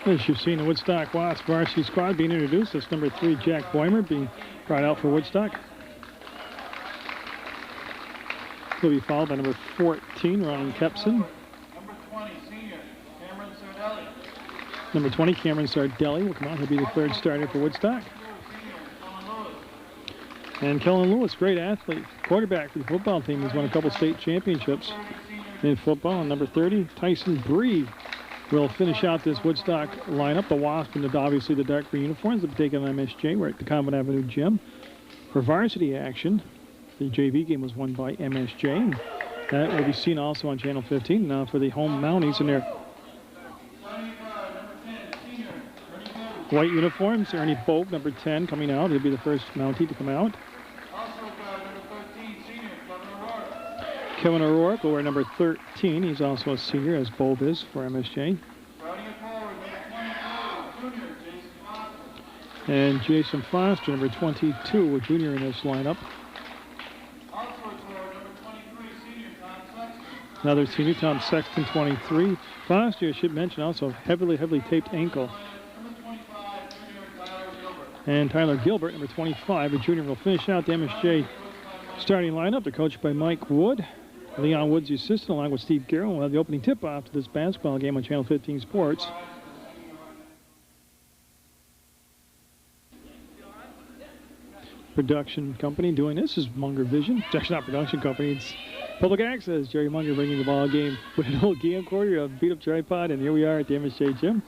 As you've seen the Woodstock Wasps varsity squad being introduced, that's number 3, Jack Boimer, being brought out for Woodstock. He'll be followed by number 14, Ron Kepson. Number 20, senior, Cameron Sardelli. Number 20, Cameron Sardelli will come out. He'll be the 3rd starter for Woodstock. And Kellen Lewis, great athlete, quarterback for the football team. He's won a couple state championships in football. And number 30, Tyson Bree will finish out this Woodstock lineup. The Wasp and obviously the dark green uniforms will be taking on MSJ. We're at the Convent Avenue Gym for varsity action. The JV game was won by MSJ. And that will be seen also on Channel 15. Now for the home Mounties in their white uniforms, Ernie Bogue, number 10, coming out. He'll be the first Mountie to come out. Kevin O'Rourke will wear number 13. He's also a senior, as Bogue is for MSJ. And Jason Foster, number 22, a junior in this lineup. Another senior, Tom Sexton, 23. Foster, I should mention, also heavily taped ankle. And Tyler Gilbert, number 25, a junior, will finish out the MSJ starting lineup. They're coached by Mike Wood. Leon Wood's the assistant, along with Steve Garrell. We'll have the opening tip-off to this basketball game on Channel 15 Sports. Production company doing this is Munger Vision. It's actually not production company, it's public access. Jerry Munger bringing the ball game with an old camcorder, a beat-up tripod, and here we are at the MSJ gym.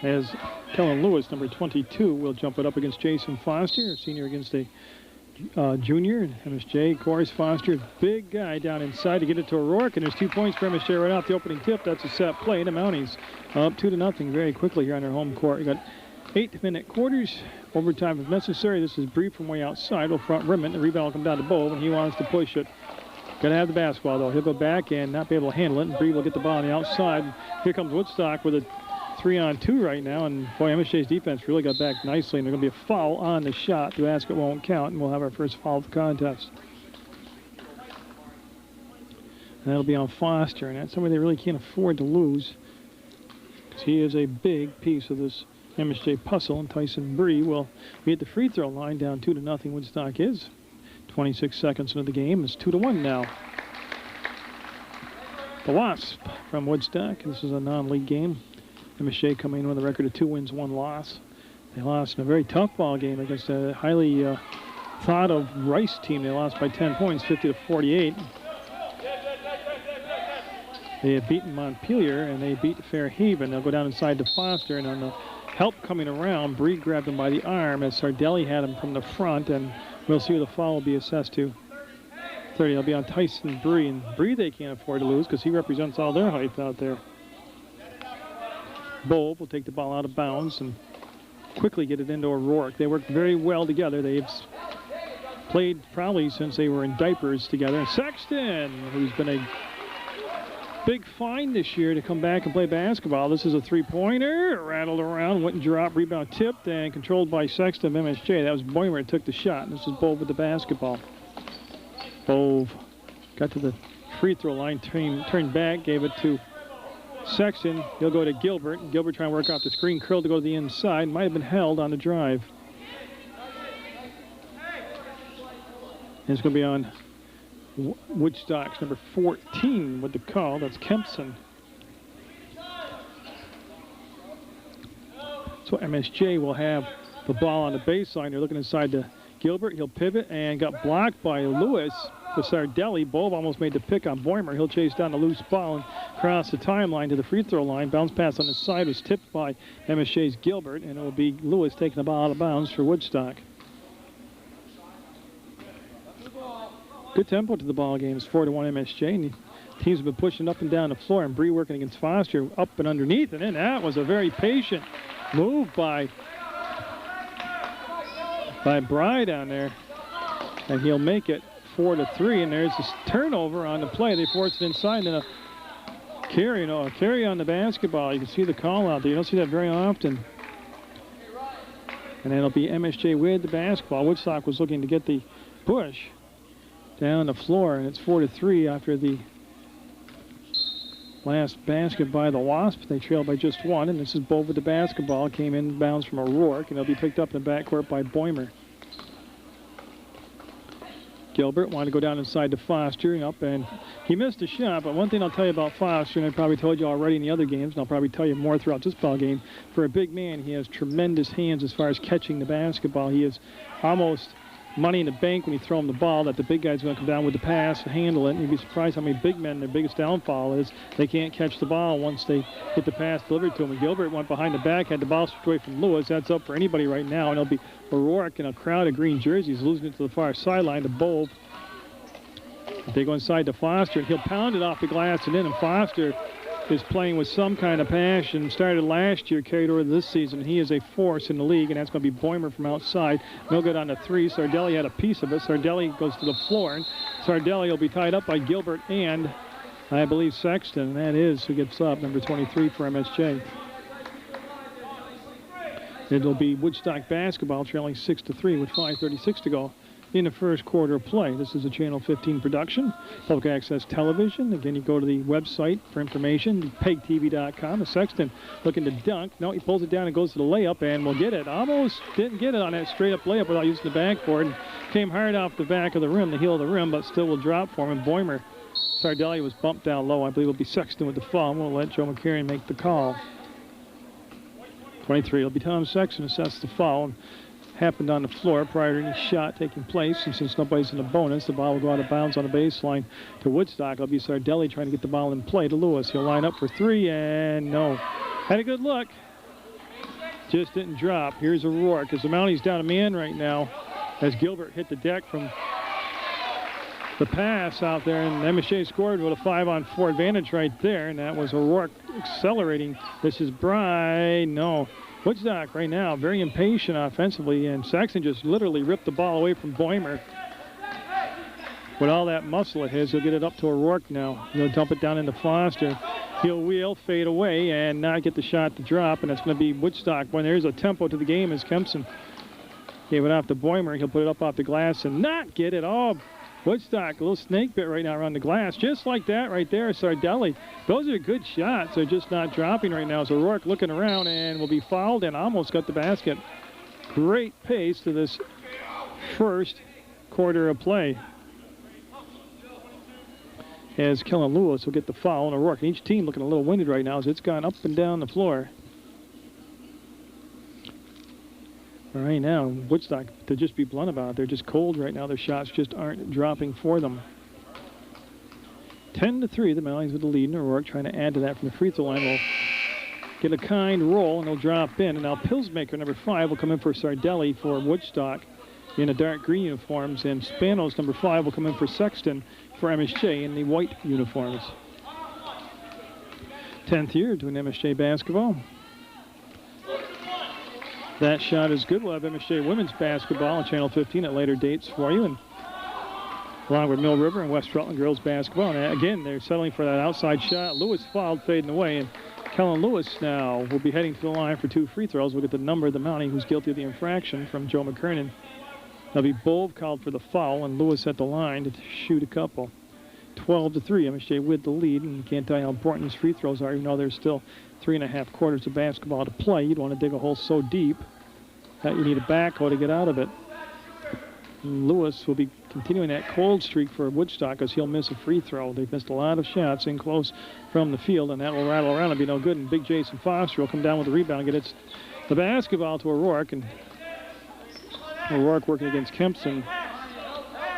As Kellen Lewis, number 22, will jump it up against Jason Foster, a senior against a junior. MSJ, of course, Foster, big guy down inside to get it to O'Rourke, and there's 2 points for MSJ right off the opening tip. That's a set play. The Mounties up 2-0 very quickly here on their home court. You got 8-minute quarters, overtime if necessary. This is Bree from way outside. Will front rim it. The rebound will come down to Bowe, and he wants to push it. Got to have the basketball, though. He'll go back and not be able to handle it, and Bree will get the ball on the outside. Here comes Woodstock with a 3-on-2 right now, and boy, MSJ's defense really got back nicely, and there's going to be a foul on the shot. The basket won't count, and we'll have our first foul of the contest. And that'll be on Foster, and that's somebody they really can't afford to lose, because he is a big piece of this MSJ puzzle, and Tyson Bree will be at the free throw line, down 2-0. Woodstock is 26 seconds into the game. It's 2-1 now. The Wasp from Woodstock. This is a non-league game. MSJ coming in with a record of 2 wins, 1 loss. They lost in a very tough ball game against a highly thought of Rice team. They lost by 10 points, 50-48. They had beaten Montpelier and they beat Fairhaven. They'll go down inside to Foster, and on the help coming around, Bree grabbed him by the arm as Sardelli had him from the front, and we'll see who the foul will be assessed to. 30, it'll be on Tyson Bree, and Bree they can't afford to lose because he represents all their height out there. Bowe will take the ball out of bounds and quickly get it into O'Rourke. They work very well together. They've played probably since they were in diapers together. And Sexton, who's been a big find this year to come back and play basketball. This is a three-pointer, rattled around, went and dropped, rebound tipped, and controlled by Sexton of MSJ. That was Boimer who took the shot. This is Bove with the basketball. Bove got to the free throw line, turned back, gave it to Sexton. He'll go to Gilbert. Gilbert trying to work off the screen, curl to go to the inside. Might have been held on the drive. And it's going to be on Woodstock's number 14 with the call. That's Kempson. So MSJ will have the ball on the baseline. They're looking inside to Gilbert. He'll pivot and got blocked by Lewis. To Sardelli. Bove almost made the pick on Boimer. He'll chase down the loose ball and cross the timeline to the free throw line. Bounce pass on the side was tipped by MSJ's Gilbert, and it will be Lewis taking the ball out of bounds for Woodstock. Good tempo to the ball game. It's 4-1 MSJ, and the teams have been pushing up and down the floor, and Bree working against Foster up and underneath, and then that was a very patient move by Bry down there, and he'll make it 4-3, and there's this turnover on the play. They forced it inside, and then a carry on the basketball. You can see the call out there. You don't see that very often. And it'll be MSJ with the basketball. Woodstock was looking to get the push down the floor, and it's 4-3 after the Last basket by the Wasps. They trail by just one, and this is Bove with the basketball. Came in bounds from O'Rourke, and it'll be picked up in the backcourt by Boimer. Gilbert wanted to go down inside to Foster, up, and he missed a shot. But one thing I'll tell you about Foster, and I probably told you already in the other games, and I'll probably tell you more throughout this ball game, for a big man, he has tremendous hands as far as catching the basketball. He is almost money in the bank when you throw him the ball, that the big guy's going to come down with the pass and handle it. And you'd be surprised how many big men, their biggest downfall is they can't catch the ball once they get the pass delivered to them. And Gilbert went behind the back, had the ball stripped away from Lewis. That's up for anybody right now, and it'll be O'Rourke in a crowd of green jerseys losing it to the far sideline to Bove. They go inside to Foster, and he'll pound it off the glass and in, and Foster is playing with some kind of passion. Started last year, carried over this season. He is a force in the league, and that's going to be Boimer from outside. No good on the three. Sardelli had a piece of it. Sardelli goes to the floor, and Sardelli will be tied up by Gilbert and, I believe, Sexton. And that is who gets up, number 23 for MSJ. It'll be Woodstock basketball trailing 6-3 with 5:36 to go in the first quarter of play. This is a Channel 15 production, public access television. Again, you go to the website for information, PEGTV.com. The Sexton looking to dunk. No, he pulls it down and goes to the layup, and will get it. Almost didn't get it on that straight-up layup without using the backboard. And came hard off the back of the rim, the heel of the rim, but still will drop for him. And Boimer, Sardelli was bumped down low. I believe it'll be Sexton with the foul. We'll let Joe McCarry make the call. 23, it'll be Tom Sexton assess the foul. Happened on the floor prior to any shot taking place, and since nobody's in the bonus, the ball will go out of bounds on the baseline to Woodstock. It'll be Sardelli trying to get the ball in play to Lewis. He'll line up for three, and no. Had a good look. Just didn't drop. Here's O'Rourke as the Mounties down a man right now as Gilbert hit the deck from the pass out there, and MSJ scored with a 5-on-4 advantage right there, and that was O'Rourke accelerating. This is Bry. No. Woodstock right now very impatient offensively, and Sexton just literally ripped the ball away from Boimer. With all that muscle of his, he'll get it up to O'Rourke now. He'll dump it down into Foster. He'll wheel, fade away, and not get the shot to drop, and it's going to be Woodstock. When there's a tempo to the game as Kempson gave it off to Boimer. He'll put it up off the glass and not get it. Oh, Woodstock, a little snake bit right now around the glass. Just like that right there, Sardelli. Those are good shots. They're just not dropping right now. So O'Rourke looking around and will be fouled and almost got the basket. Great pace to this first quarter of play. As Kellen Lewis will get the foul and O'Rourke. And each team looking a little winded right now as it's gone up and down the floor. Right now, Woodstock, to just be blunt about it, they're just cold right now. Their shots just aren't dropping for them. 10-3, the Mounties with the lead, and O'Rourke trying to add to that from the free throw line. Will get a kind roll, and they'll drop in. And now Pilsmaker, number 5, will come in for Sardelli for Woodstock in the dark green uniforms, and Spanos, number 5, will come in for Sexton for MSJ in the white uniforms. 10th year doing MSJ basketball. That shot is good. We'll have MSJ women's basketball on Channel 15 at later dates for you, and along with Mill River and West Rutland girls basketball. And again, they're settling for that outside shot. Lewis fouled, fading away, and Kellen Lewis now will be heading to the line for 2 free throws. We'll get the number of the Mountie who's guilty of the infraction from Joe McKernan. That'll be Bove called for the foul, and Lewis at the line to shoot a couple. 12-3, MSJ with the lead, and you can't tell you how important these free throws are, even though there's still 3.5 quarters of basketball to play. You'd want to dig a hole so deep that you need a backhoe to get out of it. And Lewis will be continuing that cold streak for Woodstock as he'll miss a free throw. They've missed a lot of shots in close from the field, and that will rattle around and be no good. And big Jason Foster will come down with the rebound and get the basketball to O'Rourke, and O'Rourke working against Kempson.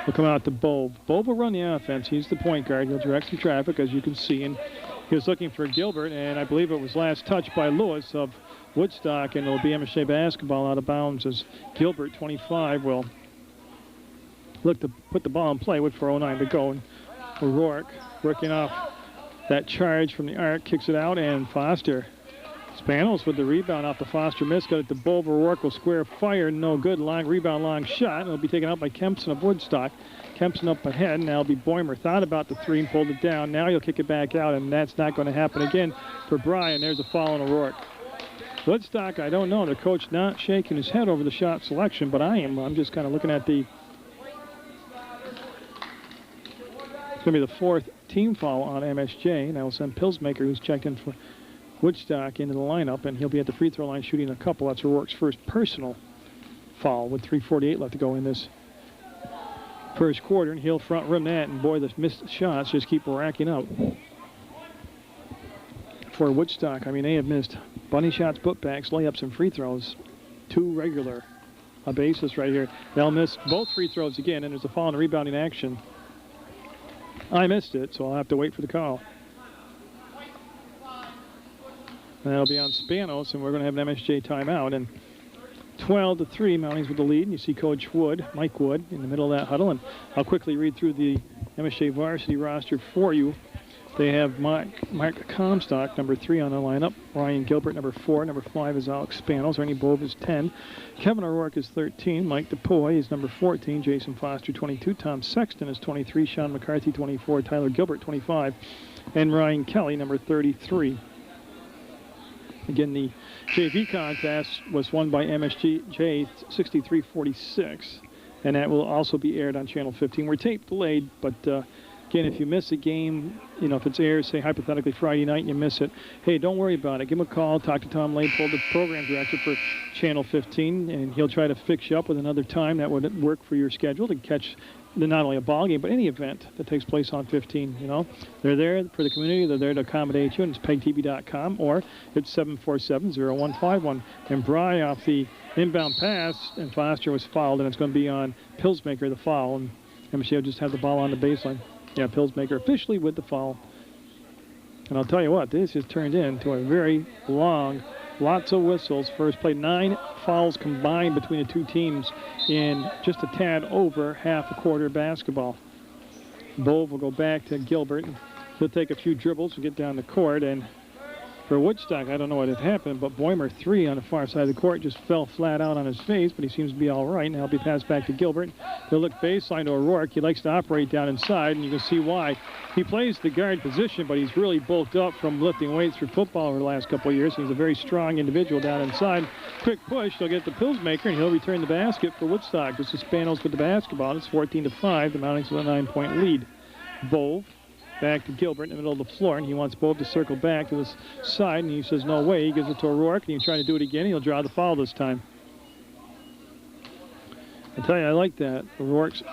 Will come out to Bove. Bove will run the offense. He's the point guard. He'll direct some traffic, as you can see. And he was looking for Gilbert, and I believe it was last touch by Lewis of Woodstock, and it'll be MSJ basketball out of bounds as Gilbert, 25, will look to put the ball in play with 4:09 to go. And O'Rourke working off that charge from the arc, kicks it out, and Foster. Spanos with the rebound off the Foster miss. Got it to Bove. O'Rourke will square fire. No good. Long rebound, long shot. It'll be taken out by Kempson of Woodstock. Kempson up ahead. Now it'll be Boimer. Thought about the three and pulled it down. Now he'll kick it back out, and that's not going to happen again for Brian. There's a foul on O'Rourke. Woodstock, I don't know. The coach not shaking his head over the shot selection, but I am. I'm just kind of looking at the going to be the 4th team foul on MSJ. That will send Pillsmaker, who's checked in for Woodstock, into the lineup, and he'll be at the free throw line shooting a couple. That's O'Rourke's first personal foul with 3:48 left to go in this first quarter, and he'll front rim that, and boy, the missed shots just keep racking up for Woodstock. I mean, they have missed bunny shots, putbacks, layups, and free throws. 2 regular a basis right here. They'll miss both free throws again, and there's a foul and rebounding action. I missed it, so I'll have to wait for the call. And that'll be on Spanos, and we're going to have an MSJ timeout. And 12-3, Mounties with the lead. And you see Coach Wood, Mike Wood, in the middle of that huddle. And I'll quickly read through the MSJ varsity roster for you. They have Mark Comstock, number 3 on the lineup. Ryan Gilbert, number 4. Number 5 is Alex Spanos. Ernie Bove is 10. Kevin O'Rourke is 13. Mike DePoy is number 14. Jason Foster, 22. Tom Sexton is 23. Sean McCarthy, 24. Tyler Gilbert, 25. And Ryan Kelly, number 33. Again, the JV contest was won by MSJ 63-46, and that will also be aired on Channel 15. We're tape delayed, but again, if you miss a game, you know, if it's aired, say hypothetically Friday night and you miss it, hey, don't worry about it. Give him a call, talk to Tom Leopold, the program director for Channel 15, and he'll try to fix you up with another time that would work for your schedule to catch not only a ball game, but any event that takes place on 15, you know. They're there for the community. They're there to accommodate you, and it's PEGTV.com, or it's 747-0151. And Bry off the inbound pass, and Foster was fouled, and it's going to be on Pillsmaker, the foul. And MSJ will just have the ball on the baseline. Yeah, Pillsmaker officially with the foul. And I'll tell you what, this has turned into a very long, lots of whistles. First play, 9 fouls combined between the two teams in just a tad over half a quarter basketball. Bove will go back to Gilbert. He'll take a few dribbles and get down the court. And for Woodstock, I don't know what had happened, but Boimer, 3 on the far side of the court, just fell flat out on his face, but he seems to be all right. Now he'll be passed back to Gilbert. He'll look baseline to O'Rourke. He likes to operate down inside, and you can see why. He plays the guard position, but he's really bulked up from lifting weights for football over the last couple of years. He's a very strong individual down inside. Quick push. They'll get the Pillsmaker, and he'll return the basket for Woodstock. This is Spanos with the basketball. It's 14-5. The Mounties with a 9-point lead. Bove back to Gilbert in the middle of the floor, and he wants Bove to circle back to the side, and he says no way. He gives it to O'Rourke, and he's trying to do it again. He'll draw the foul this time. I tell you, I like that. O'Rourke's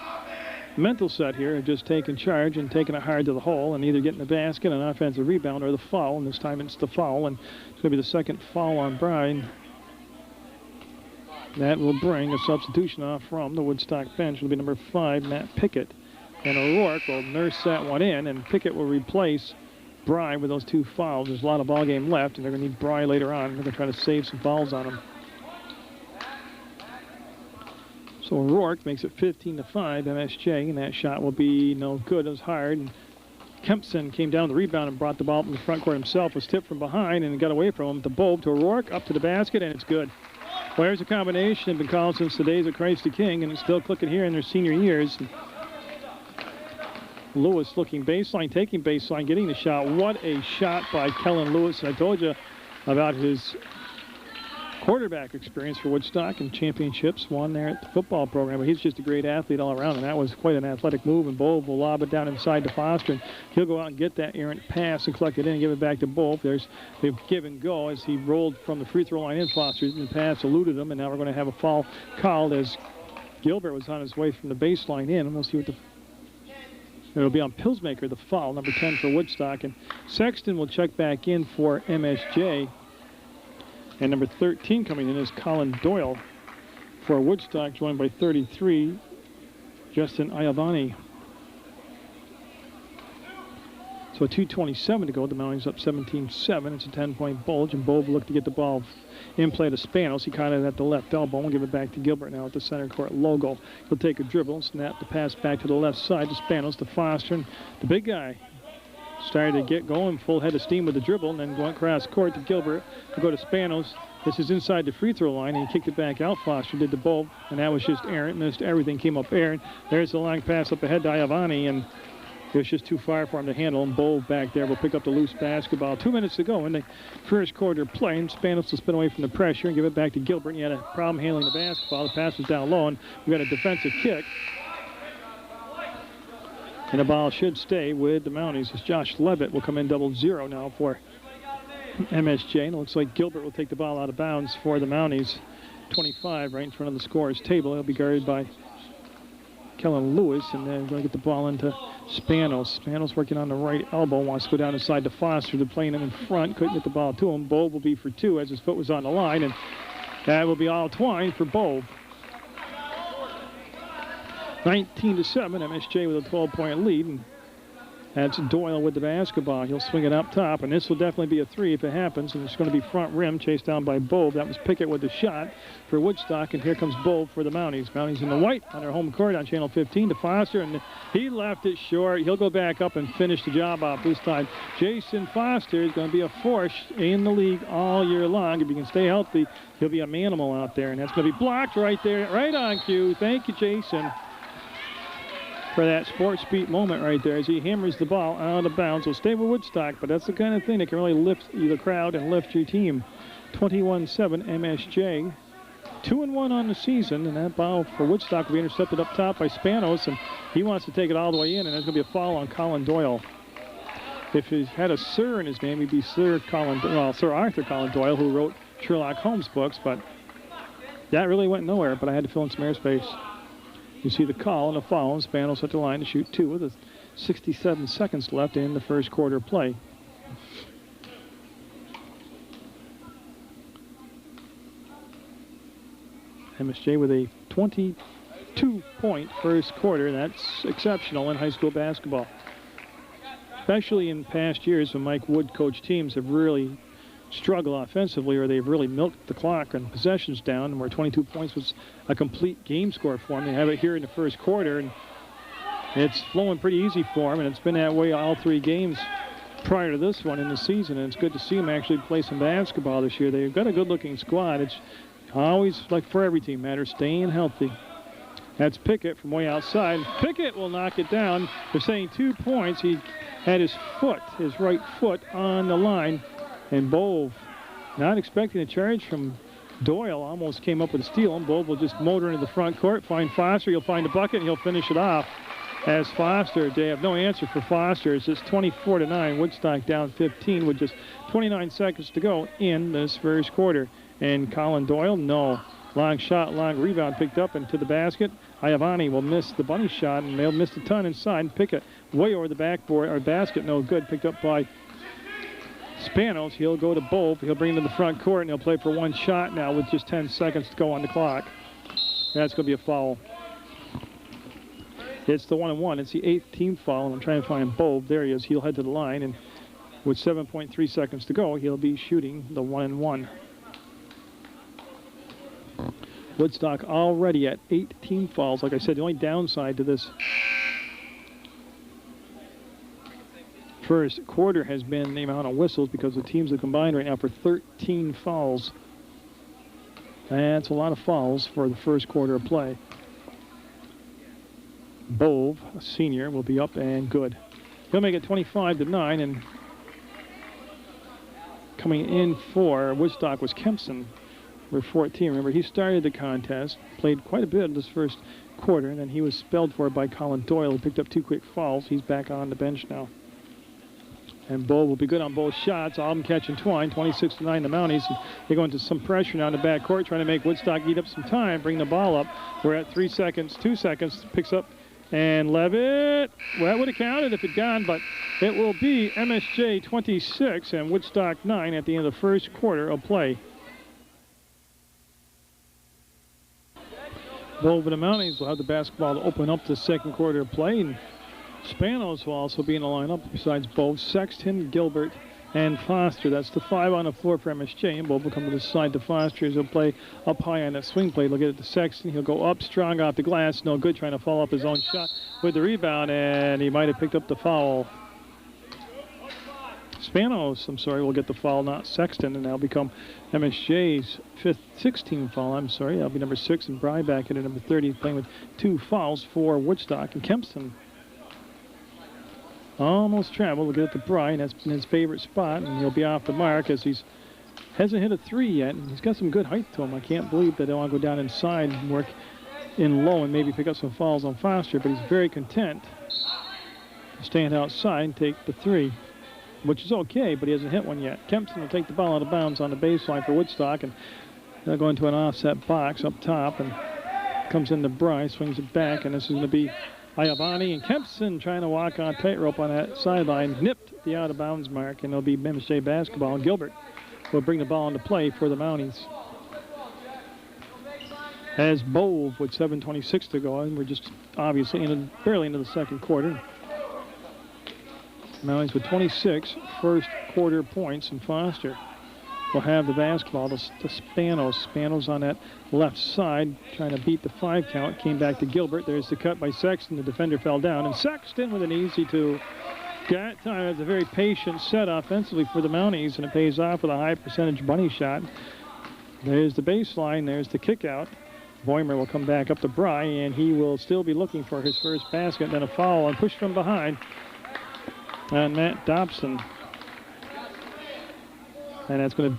mental set here of just taking charge and taking it hard to the hole and either getting the basket, an offensive rebound, or the foul, and this time it's the foul, and it's going to be the second foul on Bryan. That will bring a substitution off from the Woodstock bench. It'll be number 5, Matt Pickett. And O'Rourke will nurse that one in, and Pickett will replace Bry with those 2 fouls. There's a lot of ball game left, and they're going to need Bry later on. They're going to try to save some fouls on him. So O'Rourke makes it 15-5, MSJ, and that shot will be no good. It was hard, and Kempson came down the rebound and brought the ball up in the front court himself. Was tipped from behind and got away from him. To Bove, to O'Rourke, up to the basket, and it's good. Well, here's a combination they've been calling since the days of Christ the King, and it's still clicking here in their senior years. Lewis looking baseline, taking baseline, getting the shot. What a shot by Kellen Lewis. I told you about his quarterback experience for Woodstock and championships won there at the football program. But he's just a great athlete all around, and that was quite an athletic move. And Bove will lob it down inside to Foster, and he'll go out and get that errant pass and collect it in and give it back to Bove. There's the give and go as he rolled from the free throw line in. Foster, and the pass eluded him, and now we're going to have a foul called as Gilbert was on his way from the baseline in. And we'll see what the... It'll be on Pillsmaker, the foul, number 10 for Woodstock. And Sexton will check back in for MSJ. And number 13 coming in is Colin Doyle for Woodstock, joined by 33, Justin Iavani. So 2:27 to go. The Mounties up 17-7. It's a 10-point bulge, and Bove looked to get the ball in play to Spanos. He caught it at the left elbow. We'll give it back to Gilbert now at the center court logo. He'll take a dribble, snap the pass back to the left side to Spanos, to Foster. And the big guy started to get going, full head of steam with the dribble, and then going across court to Gilbert. We'll go to Spanos. This is inside the free throw line, and he kicked it back out. Foster did the Bove, and that was just errant. Missed everything, came up errant. There's the long pass up ahead to Iavani, and it was just too far for him to handle, and Bove back there will pick up the loose basketball. 2 minutes to go in the first quarter play, and Spanos will spin away from the pressure and give it back to Gilbert. And he had a problem handling the basketball. The pass was down low, and we got a defensive kick. And the ball should stay with the Mounties as Josh Levitt will come in 0-0 now for MSJ. And it looks like Gilbert will take the ball out of bounds for the Mounties. 25 right in front of the scorer's table. He'll be guarded by Kellen Lewis, and then we're going to get the ball into Spanos. Spanos working on the right elbow, wants to go down inside to Foster. They're playing him in front, couldn't get the ball to him. Bove will be for 2 as his foot was on the line, and that will be all twined for Bove. 19-7, MSJ with a 12-point lead, and that's Doyle with the basketball. He'll swing it up top, and this will definitely be a 3 if it happens, and it's going to be front rim, chased down by Bove. That was Pickett with the shot for Woodstock, and here comes Bove for the Mounties. Mounties in the white on their home court on Channel 15 to Foster, and he left it short. He'll go back up and finish the job off this time. Jason Foster is going to be a force in the league all year long. If he can stay healthy, he'll be a manimal out there, and that's going to be blocked right there, right on cue. Thank you, Jason, for that sports beat moment right there as he hammers the ball out of bounds. Will stay with Woodstock, but that's the kind of thing that can really lift the crowd and lift your team. 21-7 MSJ. 2-1 on the season, and that ball for Woodstock will be intercepted up top by Spanos, and he wants to take it all the way in, and there's going to be a foul on Colin Doyle. If he had a Sir in his name, he'd be Sir Arthur Conan Doyle, who wrote Sherlock Holmes books, but that really went nowhere, but I had to fill in some airspace. You see the call and a foul, and Spanos at the line to shoot 2 with 67 seconds left in the first quarter play. MSJ with a 22-point first quarter. That's exceptional in high school basketball. Especially in past years when Mike Wood coached teams have really struggled offensively, or they've really milked the clock and possessions down, and where 22 points was a complete game score for them. They have it here in the first quarter, and it's flowing pretty easy for them, and it's been that way all 3 games prior to this one in the season, and it's good to see them actually play some basketball this year. They've got a good-looking squad. It's always, like for every team, matters staying healthy. That's Pickett from way outside. Pickett will knock it down. They're saying 2 points. He had his right foot on the line. And Bove, not expecting a charge from Doyle, almost came up with a steal. And Bove will just motor into the front court, find Foster. He'll find the bucket, and he'll finish it off. As Foster, they have no answer for Foster. It's just 24-9. Woodstock down 15 with just 29 seconds to go in this first quarter. And Colin Doyle, no. Long shot, long rebound picked up into the basket. Iavani will miss the bunny shot, and they'll miss the ton inside. Pickett way over the backboard, or basket, no good. Picked up by Spanos. He'll go to Bove. He'll bring him to the front court, and he'll play for 1 shot now with just 10 seconds to go on the clock. That's going to be a foul. It's the 1-and-1. It's the 8th team foul, and I'm trying to find Bove. There he is. He'll head to the line, and with 7.3 seconds to go, he'll be shooting the 1-and-1. Woodstock already at 8 team fouls. Like I said, the only downside to this first quarter has been the amount of whistles, because the teams have combined right now for 13 fouls. That's a lot of fouls for the first quarter of play. Bove, a senior, will be up and good. He'll make it 25-9, and coming in for Woodstock was Kempson, number 14. Remember, he started the contest, played quite a bit in this first quarter, and then he was spelled for by Colin Doyle, who picked up 2 quick fouls. He's back on the bench now. And Bove will be good on both shots. All of them catching twine. 26-9 the Mounties. They go into some pressure now in the backcourt, trying to make Woodstock eat up some time, bring the ball up. We're at 3 seconds, 2 seconds. Picks up, and Levitt. Well, that would have counted if it gone, but it will be MSJ 26 and Woodstock 9 at the end of the first quarter of play. Bove and the Mounties will have the basketball to open up the second quarter of play, and Spanos will also be in the lineup besides Bove, Sexton, Gilbert, and Foster. That's the 5 on the floor for MSJ, and Bove will come to the side to Foster as he'll play up high on that swing play. He'll get it to Sexton. He'll go up strong off the glass. No good, trying to follow up his own shot with the rebound, and he might have picked up the foul. Spanos, will get the foul, not Sexton, and that'll become MSJ's 16th foul. That'll be number 6, and Bry back at number 30, playing with 2 fouls for Woodstock. And Kempson almost traveled to get it to Bry, and that's been his favorite spot, and he'll be off the mark as he hasn't hit a 3 yet, and he's got some good height to him. I can't believe that they want to go down inside and work in low and maybe pick up some fouls on Foster, but he's very content stand outside, take the 3, which is okay, but he hasn't hit one yet. Kempson will take the ball out of bounds on the baseline for Woodstock, and they'll go into an offset box up top, and comes into Bry, swings it back, and this is going to be Iavani, and Kempson trying to walk on tightrope on that sideline, nipped the out-of-bounds mark, and it'll be MSJ basketball, and Gilbert will bring the ball into play for the Mounties. As Bove with 7:26 to go, and we're just obviously barely into the second quarter. Mounties with 26 first quarter points, and Foster will have the basketball to Spanos. Spanos on that left side, trying to beat the 5 count. Came back to Gilbert. There's the cut by Sexton. The defender fell down. And Sexton with an easy 2. Got time. It's a very patient set offensively for the Mounties, and it pays off with a high percentage bunny shot. There's the baseline. There's the kick out. Boimer will come back up to Bry, and he will still be looking for his first basket. Then a foul and push from behind on Matt Dobson. And that's going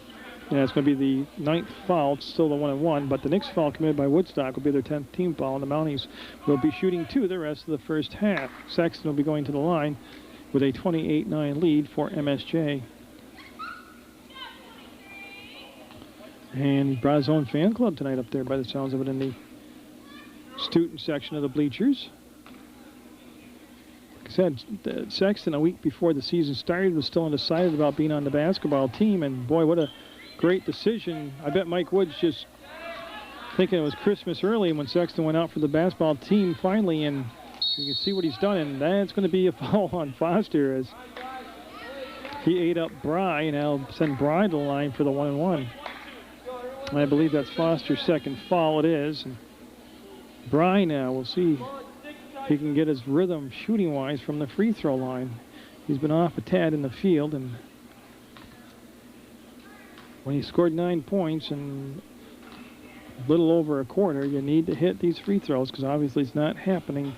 to be the 9th foul. It's still the 1-and-1, but the next foul committed by Woodstock will be their 10th team foul, and the Mounties will be shooting 2 the rest of the first half. Sexton will be going to the line with a 28-9 lead for MSJ. And he brought his own fan club tonight up there by the sounds of it in the student section of the bleachers. Like I said, Sexton, a week before the season started, was still undecided about being on the basketball team, and boy, what a great decision. I bet Mike Woods just thinking it was Christmas early when Sexton went out for the basketball team finally, and you can see what he's done, and that's going to be a foul on Foster as he ate up Bry, and now send Bry to the line for the 1-and-1. And I believe that's Foster's second foul. It is. And Bry now, we'll see if he can get his rhythm shooting-wise from the free throw line. He's been off a tad in the field, and when he scored 9 points in a little over a quarter, you need to hit these free throws because obviously it's not happening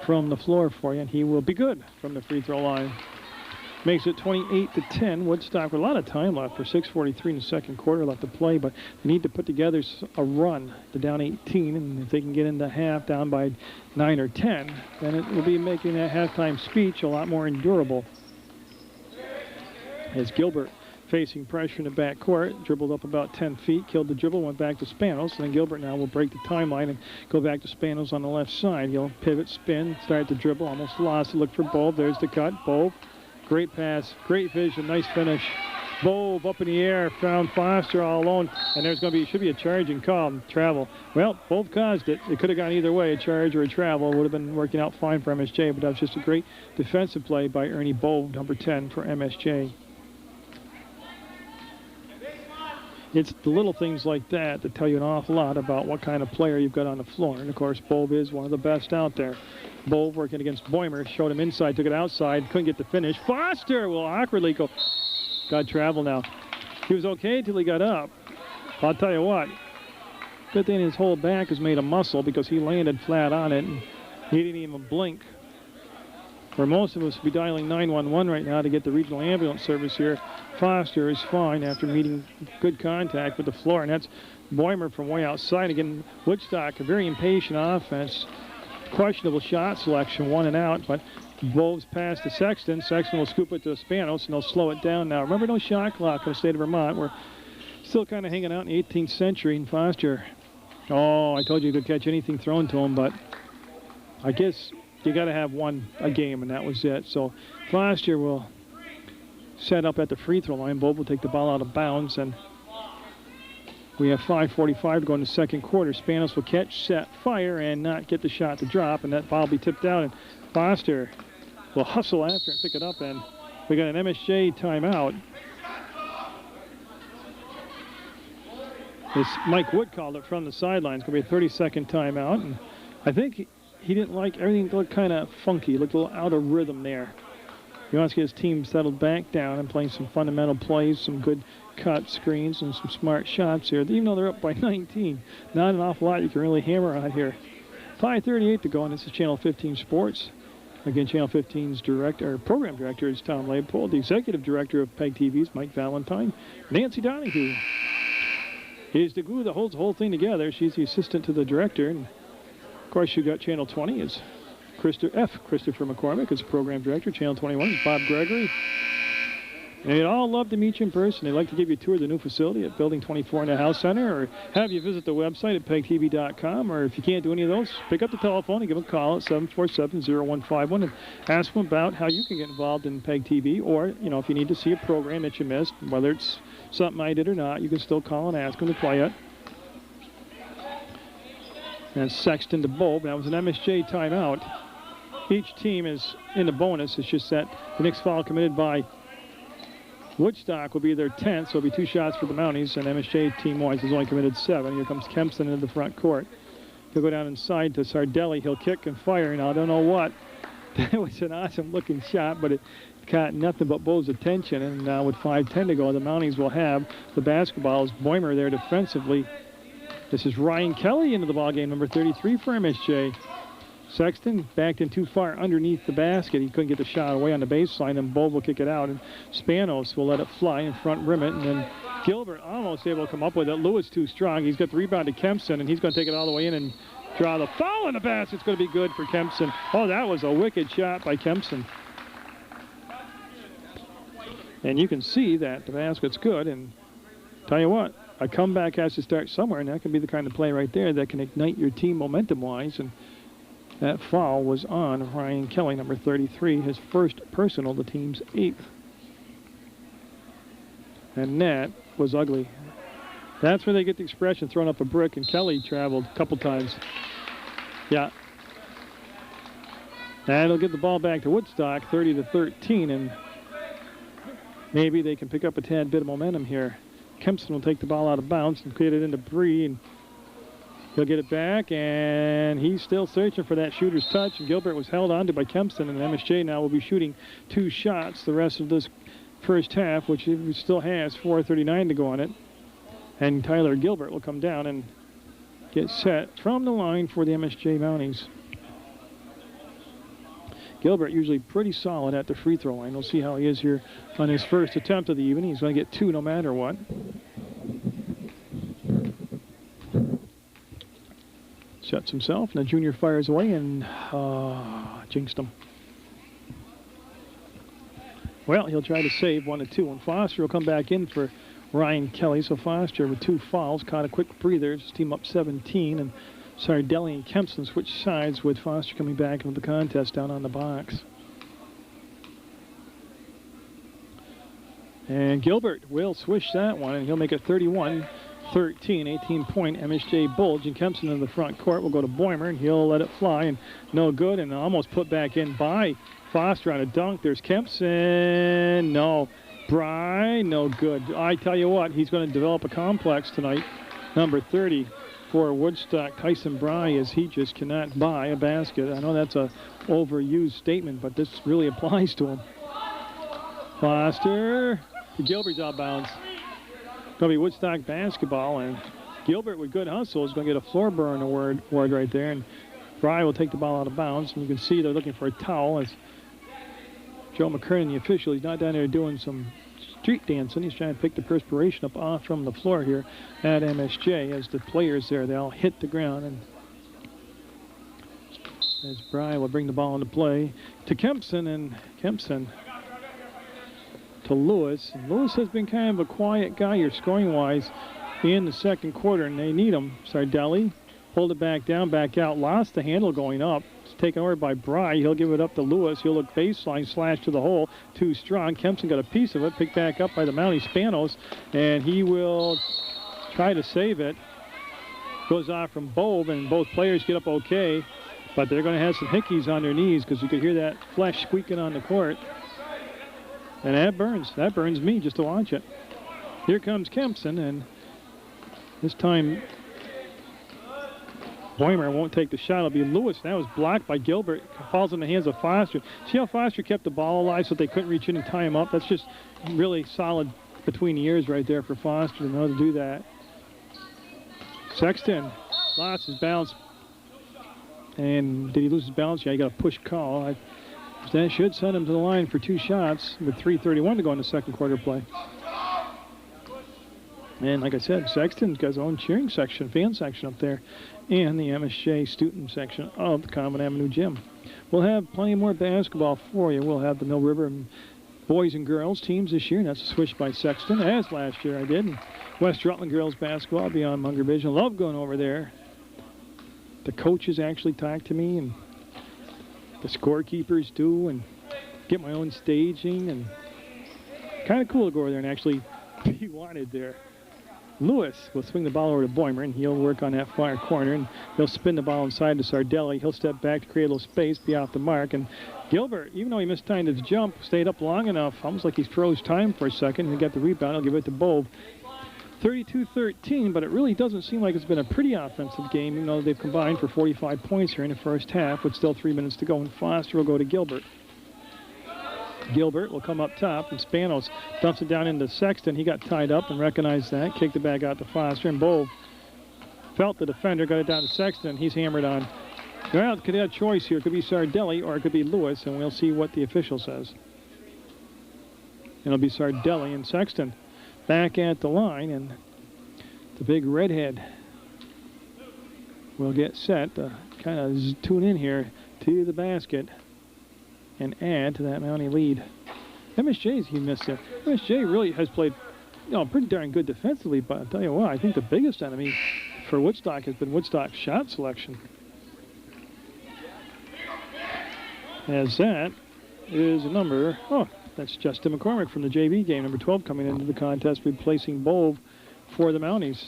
from the floor for you, and he will be good from the free throw line. Makes it 28-10. Woodstock with a lot of time left for 6:43 in the second quarter left to play, but they need to put together a run to down 18, and if they can get into half down by 9 or 10, then it will be making that halftime speech a lot more endurable. As Gilbert facing pressure in the backcourt, dribbled up about 10 feet, killed the dribble, went back to Spanos, and then Gilbert now will break the timeline and go back to Spanos on the left side. He'll pivot, spin, start to dribble, almost lost it, look for Bove. There's the cut. Bove. Great pass, great vision, nice finish. Bove up in the air, found Foster all alone, and there's going to be, should be a charging call, travel. Well, Bove caused it. It could have gone either way, a charge or a travel. Would have been working out fine for MSJ, but that was just a great defensive play by Ernie Bove, number 10 for MSJ. It's the little things like that that tell you an awful lot about what kind of player you've got on the floor. And, of course, Bove is one of the best out there. Bove working against Boimer, showed him inside, took it outside, couldn't get the finish. Foster will awkwardly go. Got travel now. He was okay until he got up. I'll tell you what, good thing his whole back is made of muscle because he landed flat on it, and he didn't even blink. Where most of us would be dialing 911 right now to get the regional ambulance service here, Foster is fine after meeting good contact with the floor, and that's Boimer from way outside. Again, Woodstock, a very impatient offense. Questionable shot selection, 1 and out, but Bove's pass to Sexton. Sexton will scoop it to Spanos, and they'll slow it down now. Remember, no shot clock in the state of Vermont. We're still kind of hanging out in the 18th century, and Foster, oh, I told you he could catch anything thrown to him, but I guess you got to have a game, and that was it. So Foster will set up at the free throw line. Bove will take the ball out of bounds, and we have 5:45 to go in the second quarter. Spanos will catch, set, fire, and not get the shot to drop, and that ball will be tipped out, and Foster will hustle after and pick it up, and we got an MSJ timeout. This Mike Wood called it from the sidelines. It's going to be a 30-second timeout, and I think he didn't like everything. Looked kind of funky, looked a little out of rhythm there. He wants to get his team settled back down and playing some fundamental plays, some good cut screens, and some smart shots here. Even though they're up by 19, not an awful lot you can really hammer out here. 5:38 to go, and this is Channel 15 Sports. Again, Channel 15's program director is Tom Leopold. The executive director of PEGTV is Mike Valentine. Nancy Donahue is the glue that holds the whole thing together. She's the assistant to the director. And of course, you got Channel 20 is Christopher McCormick is Program Director. Channel 21 is Bob Gregory. And they'd all love to meet you in person. They'd like to give you a tour of the new facility at Building 24 in the House Center, or have you visit the website at PEGTV.com, or if you can't do any of those, pick up the telephone and give them a call at 747-0151 and ask them about how you can get involved in PEGTV, or, you know, if you need to see a program that you missed, whether it's something I did or not, you can still call and ask them to play it. And Sexton to Bulb. That was an MSJ timeout. Each team is in the bonus. It's just that the next foul committed by Woodstock will be their 10th, so it'll be 2 shots for the Mounties, and MSJ team-wise has only committed 7. Here comes Kempson into the front court. He'll go down inside to Sardelli. He'll kick and fire. Now, I don't know what. That was an awesome-looking shot, but it caught nothing but Bo's attention, and with 5:10 to go, the Mounties will have the basketball. As Boimer there defensively. This is Ryan Kelly into the ballgame, number 33 for MSJ. Sexton backed in too far underneath the basket. He couldn't get the shot away on the baseline, and Bob will kick it out, and Spanos will let it fly in front rim it, and then Gilbert almost able to come up with it. Lewis too strong. He's got the rebound to Kempson, and he's going to take it all the way in and draw the foul in the basket. It's going to be good for Kempson. Oh, that was a wicked shot by Kempson. And you can see that the basket's good, and tell you what, a comeback has to start somewhere, and that can be the kind of play right there that can ignite your team momentum-wise. And that foul was on Ryan Kelly, number 33, his first personal, the team's 8th. And that was ugly. That's where they get the expression, throwing up a brick, and Kelly traveled a couple times. Yeah. And he'll get the ball back to Woodstock, 30-13, and maybe they can pick up a tad bit of momentum here. Kempson will take the ball out of bounds and clear it into Bree, and he'll get it back, and he's still searching for that shooter's touch, and Gilbert was held onto by Kempson, and MSJ now will be shooting 2 shots the rest of this first half, which he still has 4:39 to go on it. And Tyler Gilbert will come down and get set from the line for the MSJ Mounties. Gilbert usually pretty solid at the free throw line. We'll see how he is here on his first attempt of the evening. He's going to get 2 no matter what. Shuts himself, and the junior fires away, and jinxed him. Well, he'll try to save 1 of 2, and Foster will come back in for Ryan Kelly. So Foster with 2 fouls, caught a quick breather. His team up 17, and Sardelli and Kempson switch sides with Foster coming back into the contest down on the box. And Gilbert will swish that one, and he'll make it 31-13, 18-point MSJ Bulge. And Kempson in the front court will go to Boimer, and he'll let it fly, and no good, and almost put back in by Foster on a dunk. There's Kempson, no. Bry, no good. I tell you what, he's going to develop a complex tonight. Number 30 for Woodstock, Tyson Bry, as he just cannot buy a basket. I know that's a overused statement, but this really applies to him. Foster, Gilbert's out of bounds. Going to be Woodstock basketball, and Gilbert with good hustle is going to get a floor burn award right there, and Bry will take the ball out of bounds, and you can see they're looking for a towel as Joe McKernan, the official, he's not down there doing some street dancing. He's trying to pick the perspiration up off from the floor here at MSJ as the players there, they all hit the ground, and as Bry will bring the ball into play to Kempson, and Kempson to Lewis. And Lewis has been kind of a quiet guy here scoring-wise in the second quarter, and they need him. Sardelli pulled it back down, back out, lost the handle going up. It's taken over by Bry. He'll give it up to Lewis. He'll look baseline, slash to the hole. Too strong. Kempson got a piece of it, picked back up by the Mountie Spanos, and he will try to save it. Goes off from Bob, and both players get up okay, but they're going to have some hickeys on their knees because you could hear that flesh squeaking on the court. And that burns. That burns me just to watch it. Here comes Kempson, and this time Boimer won't take the shot. It'll be Lewis. That was blocked by Gilbert. Falls in the hands of Foster. See how Foster kept the ball alive so they couldn't reach in and tie him up? That's just really solid between the ears right there for Foster to know to do that. Sexton lost his balance. And did he lose his balance? Yeah, he got a push call. That should send him to the line for 2 shots with 3:31 to go in the second quarter play. And like I said, Sexton's got his own cheering section, fan section up there, and the MSJ student section of the Common Avenue Gym. We'll have plenty more basketball for you. We'll have the Mill River boys and girls teams this year, and that's a switch by Sexton, as last year I did. And West Rutland girls basketball will be on Munger Vision. Love going over there. The coaches actually talk to me, and the scorekeepers do, and get my own staging, and kind of cool to go over there and actually be wanted there. Lewis will swing the ball over to Boimer, and he'll work on that far corner, and he'll spin the ball inside to Sardelli. He'll step back to create a little space, be off the mark, and Gilbert, even though he mistimed his jump, stayed up long enough, almost like he froze time for a second, and he got the rebound. He'll give it to Bove. 32-13, but it really doesn't seem like it's been a pretty offensive game, even though they've combined for 45 points here in the first half, with still 3 minutes to go, and Foster will go to Gilbert. Gilbert will come up top, and Spanos dumps it down into Sexton. He got tied up and recognized that, kicked it back out to Foster, and Bove felt the defender, got it down to Sexton. He's hammered on. Well, could have a choice here. It could be Sardelli or it could be Lewis, and we'll see what the official says. It'll be Sardelli, and Sexton back at the line, and the big redhead will get set to kind of tune in here to the basket and add to that Mountie lead. MSJ's he missed it. MSJ really has played, pretty darn good defensively, but I'll tell you what, I think the biggest enemy for Woodstock has been Woodstock's shot selection. As that is a number, that's Justin McCormick from the JV game, number 12 coming into the contest, replacing Bove for the Mounties.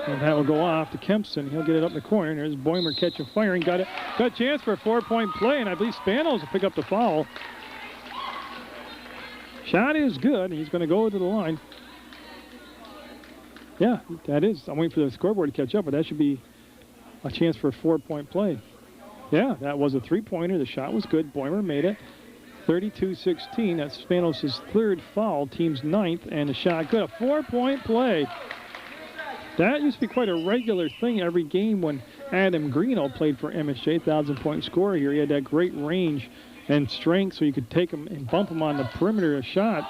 And that will go off to Kempson. He'll get it up in the corner. And there's Boimer catching fire and got it. Got a chance for a 4-point play, and I believe Spanos will pick up the foul. Shot is good. He's going to go to the line. Yeah, that is. I'm waiting for the scoreboard to catch up, but that should be a chance for a 4-point play. Yeah, that was a 3-pointer. The shot was good. Boimer made it. 32-16. That's Spanos' third foul, team's 9th, and the shot good. A 4-point play. That used to be quite a regular thing every game when Adam Greeno played for MSJ, 1,000-point scorer here. He had that great range and strength, so you could take him and bump him on the perimeter of shot,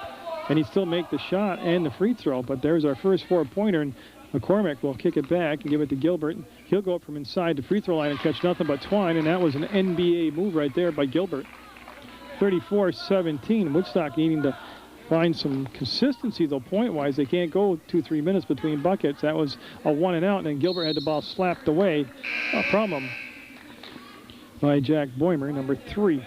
and he'd still make the shot and the free throw. But there's our first 4-pointer, and McCormick will kick it back and give it to Gilbert. He'll go up from inside the free throw line and catch nothing but twine, and that was an NBA move right there by Gilbert. 34-17, Woodstock needing to find some consistency, though, point-wise. They can't go 2-3 minutes between buckets. That was a 1-and-out, and then Gilbert had the ball slapped away from him by Jack Boimer, number 3.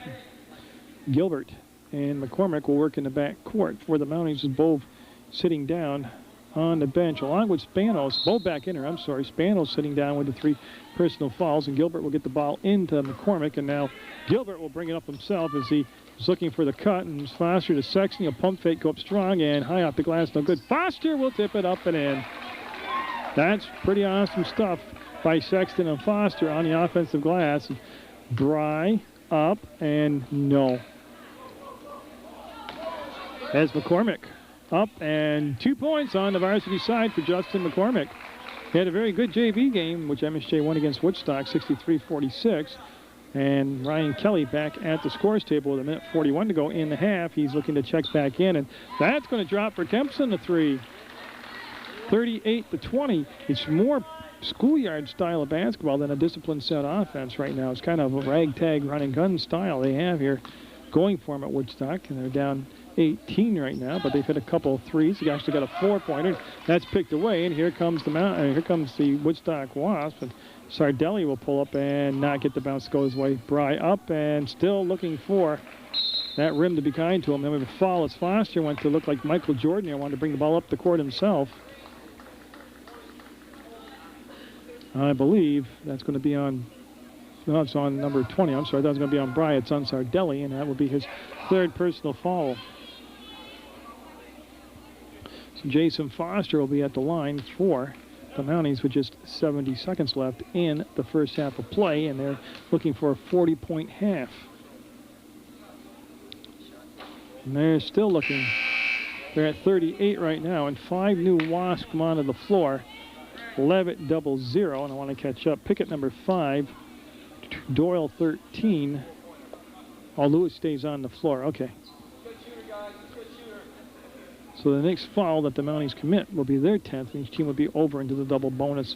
Gilbert and McCormick will work in the back court for the Mounties, as Bove sitting down on the bench, along with Spanos. Bove back in her, I'm sorry. Spanos sitting down with the 3 personal fouls, and Gilbert will get the ball into McCormick, and now Gilbert will bring it up himself as he is looking for the cut, and Foster to Sexton. A pump fake, go up strong, and high off the glass, no good. Foster will tip it up and in. That's pretty awesome stuff by Sexton and Foster on the offensive glass. Dry, up, and no. As McCormick up, and 2 points on the varsity side for Justin McCormick. He had a very good JV game, which MSJ won against Woodstock, 63-46. And Ryan Kelly back at the scores table with 1:41 to go in the half. He's looking to check back in, and that's going to drop for Kempson, the 3. 38-20. It's more schoolyard style of basketball than a disciplined set offense right now. It's kind of a ragtag run and gun style they have here going for them at Woodstock, and they're down 18 right now, but they've hit a couple of threes. He actually got a 4-pointer. That's picked away, and here comes the Woodstock Wasp, and Sardelli will pull up and not get the bounce to go his way. Bry up and still looking for that rim to be kind to him. Then we have a foul as Foster went to look like Michael Jordan here, wanted to bring the ball up the court himself. I believe that's going to be on, no, it's on number 20. I'm sorry, I thought it was going to be on Bry. It's on Sardelli, and that will be his 3rd personal foul. So Jason Foster will be at the line for the Mounties with just 70 seconds left in the first half of play, and they're looking for a 40-point half. And they're still looking. They're at 38 right now, and 5 new Wasps come onto the floor. Levitt 0-0, and I want to catch up. Pickett number 5, Doyle 13. Oh, Lewis stays on the floor. Okay. So the next foul that the Mounties commit will be their 10th, and each team will be over into the double bonus.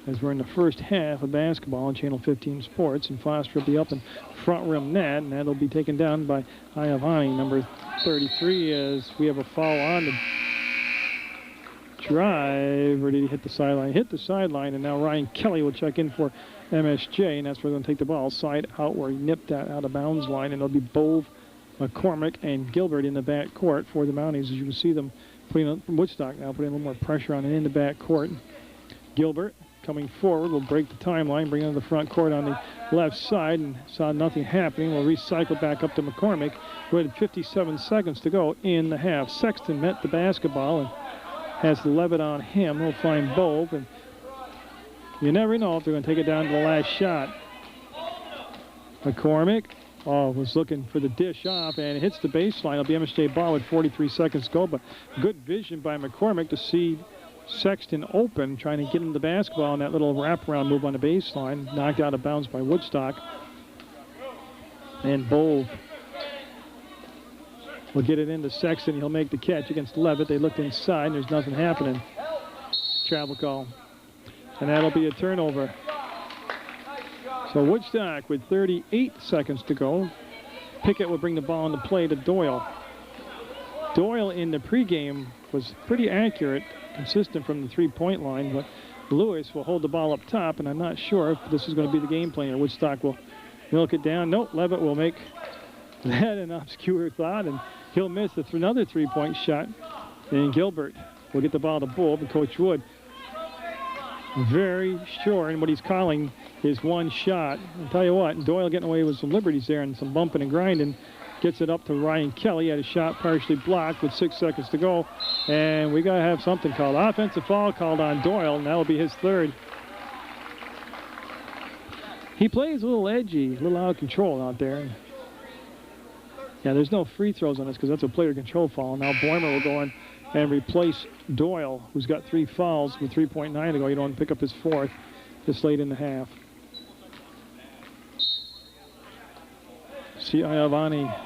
As we're in the first half of basketball on Channel 15 Sports, and Foster will be up in front rim net, and that'll be taken down by Iavani, number 33, as we have a foul on the drive. Or did he hit the sideline? Hit the sideline, and now Ryan Kelly will check in for MSJ, and that's where we're going to take the ball side out, where he nipped that out of bounds line, and it'll be Bove, McCormick, and Gilbert in the back court for the Mounties. As you can see them putting Woodstock now putting a little more pressure on it in the back court. Gilbert coming forward will break the timeline, bring it to the front court on the left side, and saw nothing happening. We'll recycle back up to McCormick, who had 57 seconds to go in the half. Sexton met the basketball and has Levitt on him. He'll find Bove, and you never know if they're going to take it down to the last shot. McCormick was looking for the dish off, and it hits the baseline. It'll be MSJ ball with 43 seconds to go, but good vision by McCormick to see Sexton open, trying to get him the basketball on that little wraparound move on the baseline. Knocked out of bounds by Woodstock. And Bove will get it into Sexton. He'll make the catch against Levitt. They looked inside, and there's nothing happening. Travel call. And that'll be a turnover. So Woodstock with 38 seconds to go. Pickett will bring the ball into play to Doyle. Doyle in the pregame was pretty accurate, consistent from the three-point line, but Lewis will hold the ball up top, and I'm not sure if this is going to be the game plan or Woodstock will milk it down. Nope, Levitt will make that an obscure thought, and he'll miss another three-point shot. And Gilbert will get the ball to Bull, but Coach Wood very sure in what he's calling his one shot. I'll tell you what, Doyle getting away with some liberties there and some bumping and grinding. Gets it up to Ryan Kelly. Had a shot partially blocked with 6 seconds to go. And we got to have something called. Offensive foul called on Doyle, and that'll be his third. He plays a little edgy, a little out of control out there. Yeah, there's no free throws on this because that's a player control foul. Now Boimer will go in and replace Doyle, who's got 3 fouls with 3.9 to go. You don't want to pick up his 4th this late in the half. See Iavani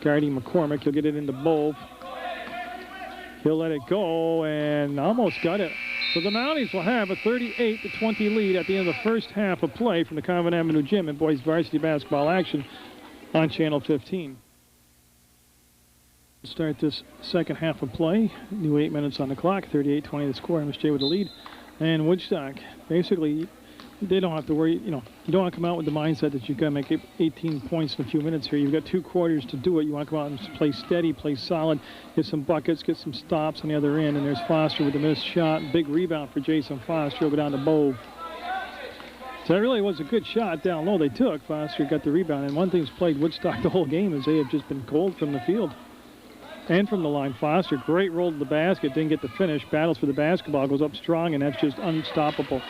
guarding McCormick. He'll get it into Bove. He'll let it go and almost got it. So the Mounties will have a 38-20 lead at the end of the first half of play from the Convent Avenue Gym in boys varsity basketball action on Channel 15. Start this second half of play. New 8 minutes on the clock. 38-20 the score. MSJ with the lead. And Woodstock, basically, they don't have to worry. You don't want to come out with the mindset that you've got to make 18 points in a few minutes here. You've got 2 quarters to do it. You want to come out and play steady, play solid, get some buckets, get some stops on the other end. And there's Foster with the missed shot. Big rebound for Jason Foster. He'll go down to Bove. So that really was a good shot down low they took. Foster got the rebound. And one thing's plagued Woodstock the whole game is they have just been cold from the field and from the line. Foster, great roll to the basket, didn't get the finish. Battles for the basketball, goes up strong, and that's just unstoppable.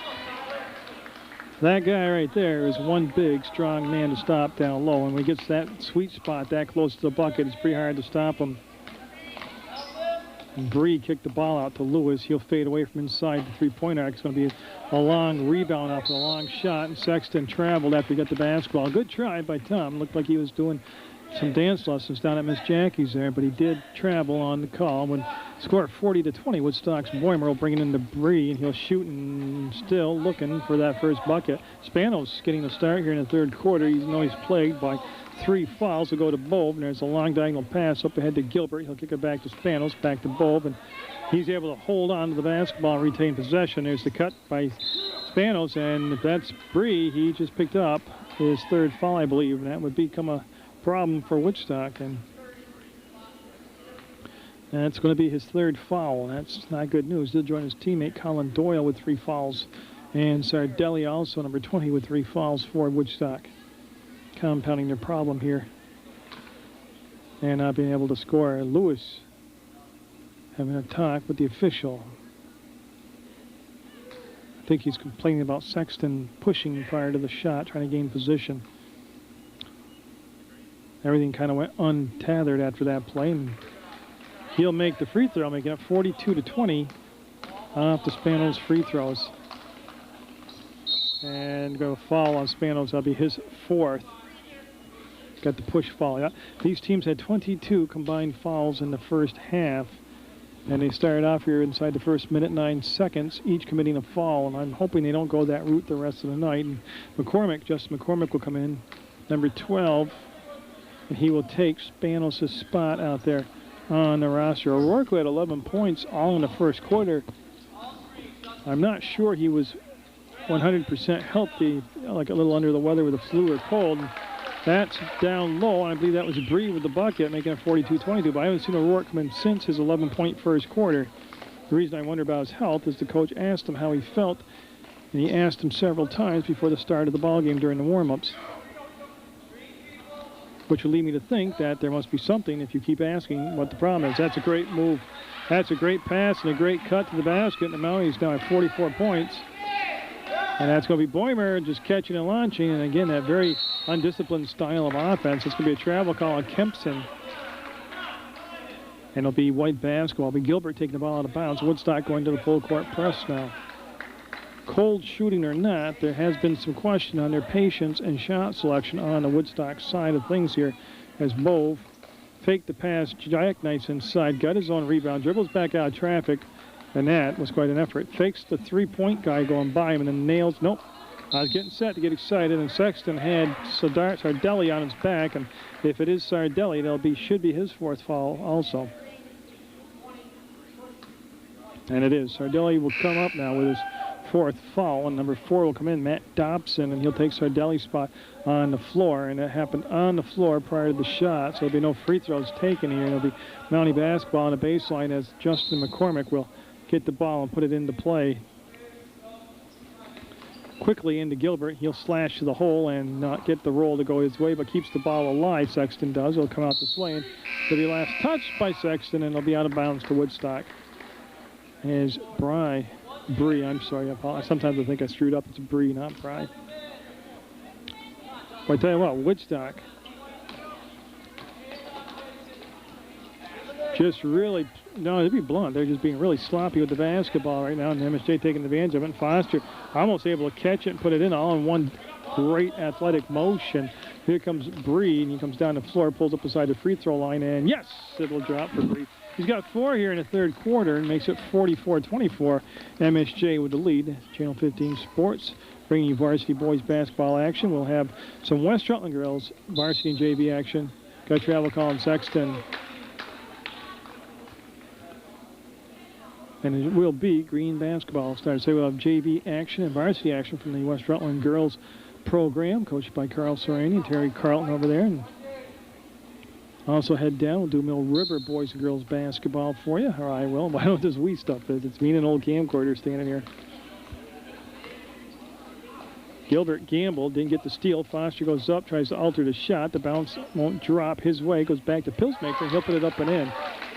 That guy right there is one big, strong man to stop down low. And when he gets that sweet spot that close to the bucket, it's pretty hard to stop him. And Bree kicked the ball out to Lewis. He'll fade away from inside the three-point arc. It's going to be a long rebound off a long shot. And Sexton traveled after he got the basketball. Good try by Tom. Looked like he was doing some dance lessons down at Miss Jackie's there, but he did travel on the call. When score 40-20, Woodstock's Boimer will bring it into Bree, and he'll shoot and still looking for that first bucket. Spanos getting the start here in the third quarter. You know he's plagued by 3 fouls. Will go to Bove, and there's a long diagonal pass up ahead to Gilbert. He'll kick it back to Spanos, back to Bove, and he's able to hold on to the basketball and retain possession. There's the cut by Spanos, and if that's Bree, he just picked up his 3rd foul, I believe, and that would become a problem for Woodstock, and that's going to be his 3rd foul. That's not good news. He'll join his teammate Colin Doyle with 3 fouls, and Sardelli also number 20 with 3 fouls for Woodstock, compounding their problem here and not being able to score. Lewis having a talk with the official. I think he's complaining about Sexton pushing prior to the shot, trying to gain position. Everything kind of went untethered after that play, and he'll make the free throw, making it 42-20 off the Spanos free throws. And go foul on Spanos. That'll be his 4th. got the push foul. Yeah. These teams had 22 combined fouls in the first half. And they started off here inside the first minute, 9 seconds, each committing a foul. And I'm hoping they don't go that route the rest of the night. And Justin McCormick will come in, number 12. And he will take Spanos' spot out there on the roster. O'Rourke had 11 points all in the first quarter. I'm not sure he was 100% healthy, like a little under the weather with the flu or cold. That's down low. I believe that was Bree with the bucket, making it 42-22. But I haven't seen O'Rourke come in since his 11-point first quarter. The reason I wonder about his health is the coach asked him how he felt, and he asked him several times before the start of the ballgame during the warm-ups, which would lead me to think that there must be something if you keep asking what the problem is. That's a great move. That's a great pass and a great cut to the basket. And the Maui's now at 44 points. And that's going to be Boimer just catching and launching. And again, that very undisciplined style of offense. It's going to be a travel call on Kempson. And it'll be white basketball. It'll be Gilbert taking the ball out of bounds. Woodstock going to the full court press now. Cold shooting or not, there has been some question on their patience and shot selection on the Woodstock side of things here, as Bove faked the pass, jackknifes inside, got his own rebound, dribbles back out of traffic, and that was quite an effort. Fakes the three-point guy going by him and then nails, nope. I was getting set to get excited, and Sexton had Sardelli on his back, and if it is Sardelli, should be his fourth foul also. And it is. Sardelli will come up now with his fourth foul, and number 4 will come in, Matt Dobson, and he'll take Sardelli's spot on the floor, and that happened on the floor prior to the shot, so there'll be no free throws taken here. It'll be Mountie basketball on the baseline as Justin McCormick will get the ball and put it into play. Quickly into Gilbert. He'll slash to the hole and not get the roll to go his way, but keeps the ball alive. Sexton does. It'll come out this way, and it'll be last touched by Sexton, and it'll be out of bounds to Woodstock. As Bree, I'm sorry, sometimes I think I screwed up. It's Bree, not Bry. But I tell you what, Woodstock just really, no, to be blunt, they're just being really sloppy with the basketball right now, and MSJ taking advantage of it. And Foster almost able to catch it and put it in all in one great athletic motion. Here comes Bree, and he comes down the floor, pulls up beside the free throw line, and yes, it'll drop for Bree. He's got 4 here in the third quarter and makes it 44-24. MSJ with the lead. Channel 15 Sports bringing you varsity boys basketball action. We'll have some West Rutland girls varsity and JV action. Got travel call on Sexton. And it will be green basketball started. So we'll have JV action and varsity action from the West Rutland girls program, coached by Carl Sorani and Terry Carlton over there. And also head down, we'll do Mill River boys and girls basketball for you, or I will. Why don't this wee stuff is? It's me and an old camcorder standing here. Gilbert gambled, didn't get the steal. Foster goes up, tries to alter the shot. The bounce won't drop his way. Goes back to Pilsmaker, and he'll put it up and in.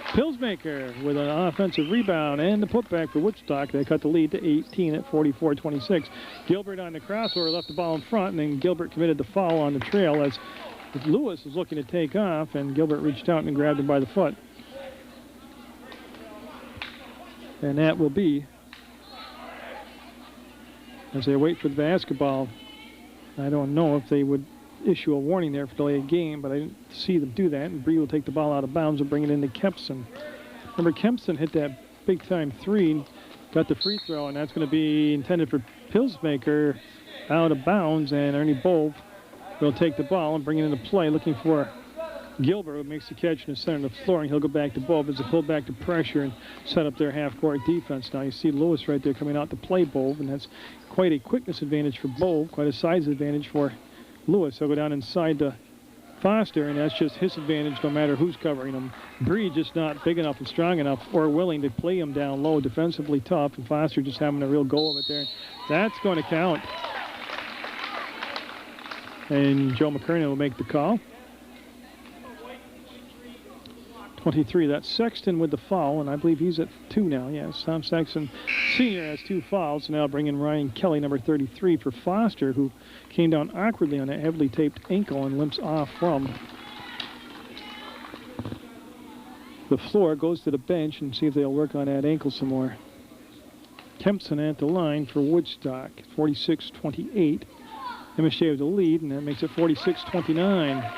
Pilsmaker with an offensive rebound and the putback for Woodstock. They cut the lead to 18 at 44-26. Gilbert on the crossover left the ball in front, and then Gilbert committed the foul on the trail as Lewis was looking to take off, and Gilbert reached out and grabbed him by the foot. And that will be, as they wait for the basketball, I don't know if they would issue a warning there for delayed game, but I didn't see them do that, and Bree will take the ball out of bounds and bring it into Kempson. Remember, Kempson hit that big-time 3, got the free throw, and that's going to be intended for Pilsmaker, out of bounds, and Ernie Bove will take the ball and bring it into play, looking for Gilbert, who makes the catch in the center of the floor, and he'll go back to Bove as they pull back to pressure and set up their half-court defense. Now you see Lewis right there coming out to play Bove, and that's quite a quickness advantage for Bove, quite a size advantage for Lewis. He'll go down inside to Foster, and that's just his advantage no matter who's covering him. Bree just not big enough and strong enough or willing to play him down low, defensively tough, and Foster just having a real go of it there. That's going to count. And Joe McKernan will make the call. 23, that's Sexton with the foul, and I believe he's at 2 now. Yes, Tom Sexton Sr. has 2 fouls. So now bring in Ryan Kelly, number 33, for Foster, who came down awkwardly on that heavily taped ankle and limps off from the floor. Goes to the bench and see if they'll work on that ankle some more. Kempson at the line for Woodstock, 46-28. MSJ with the lead, and that makes it 46-29.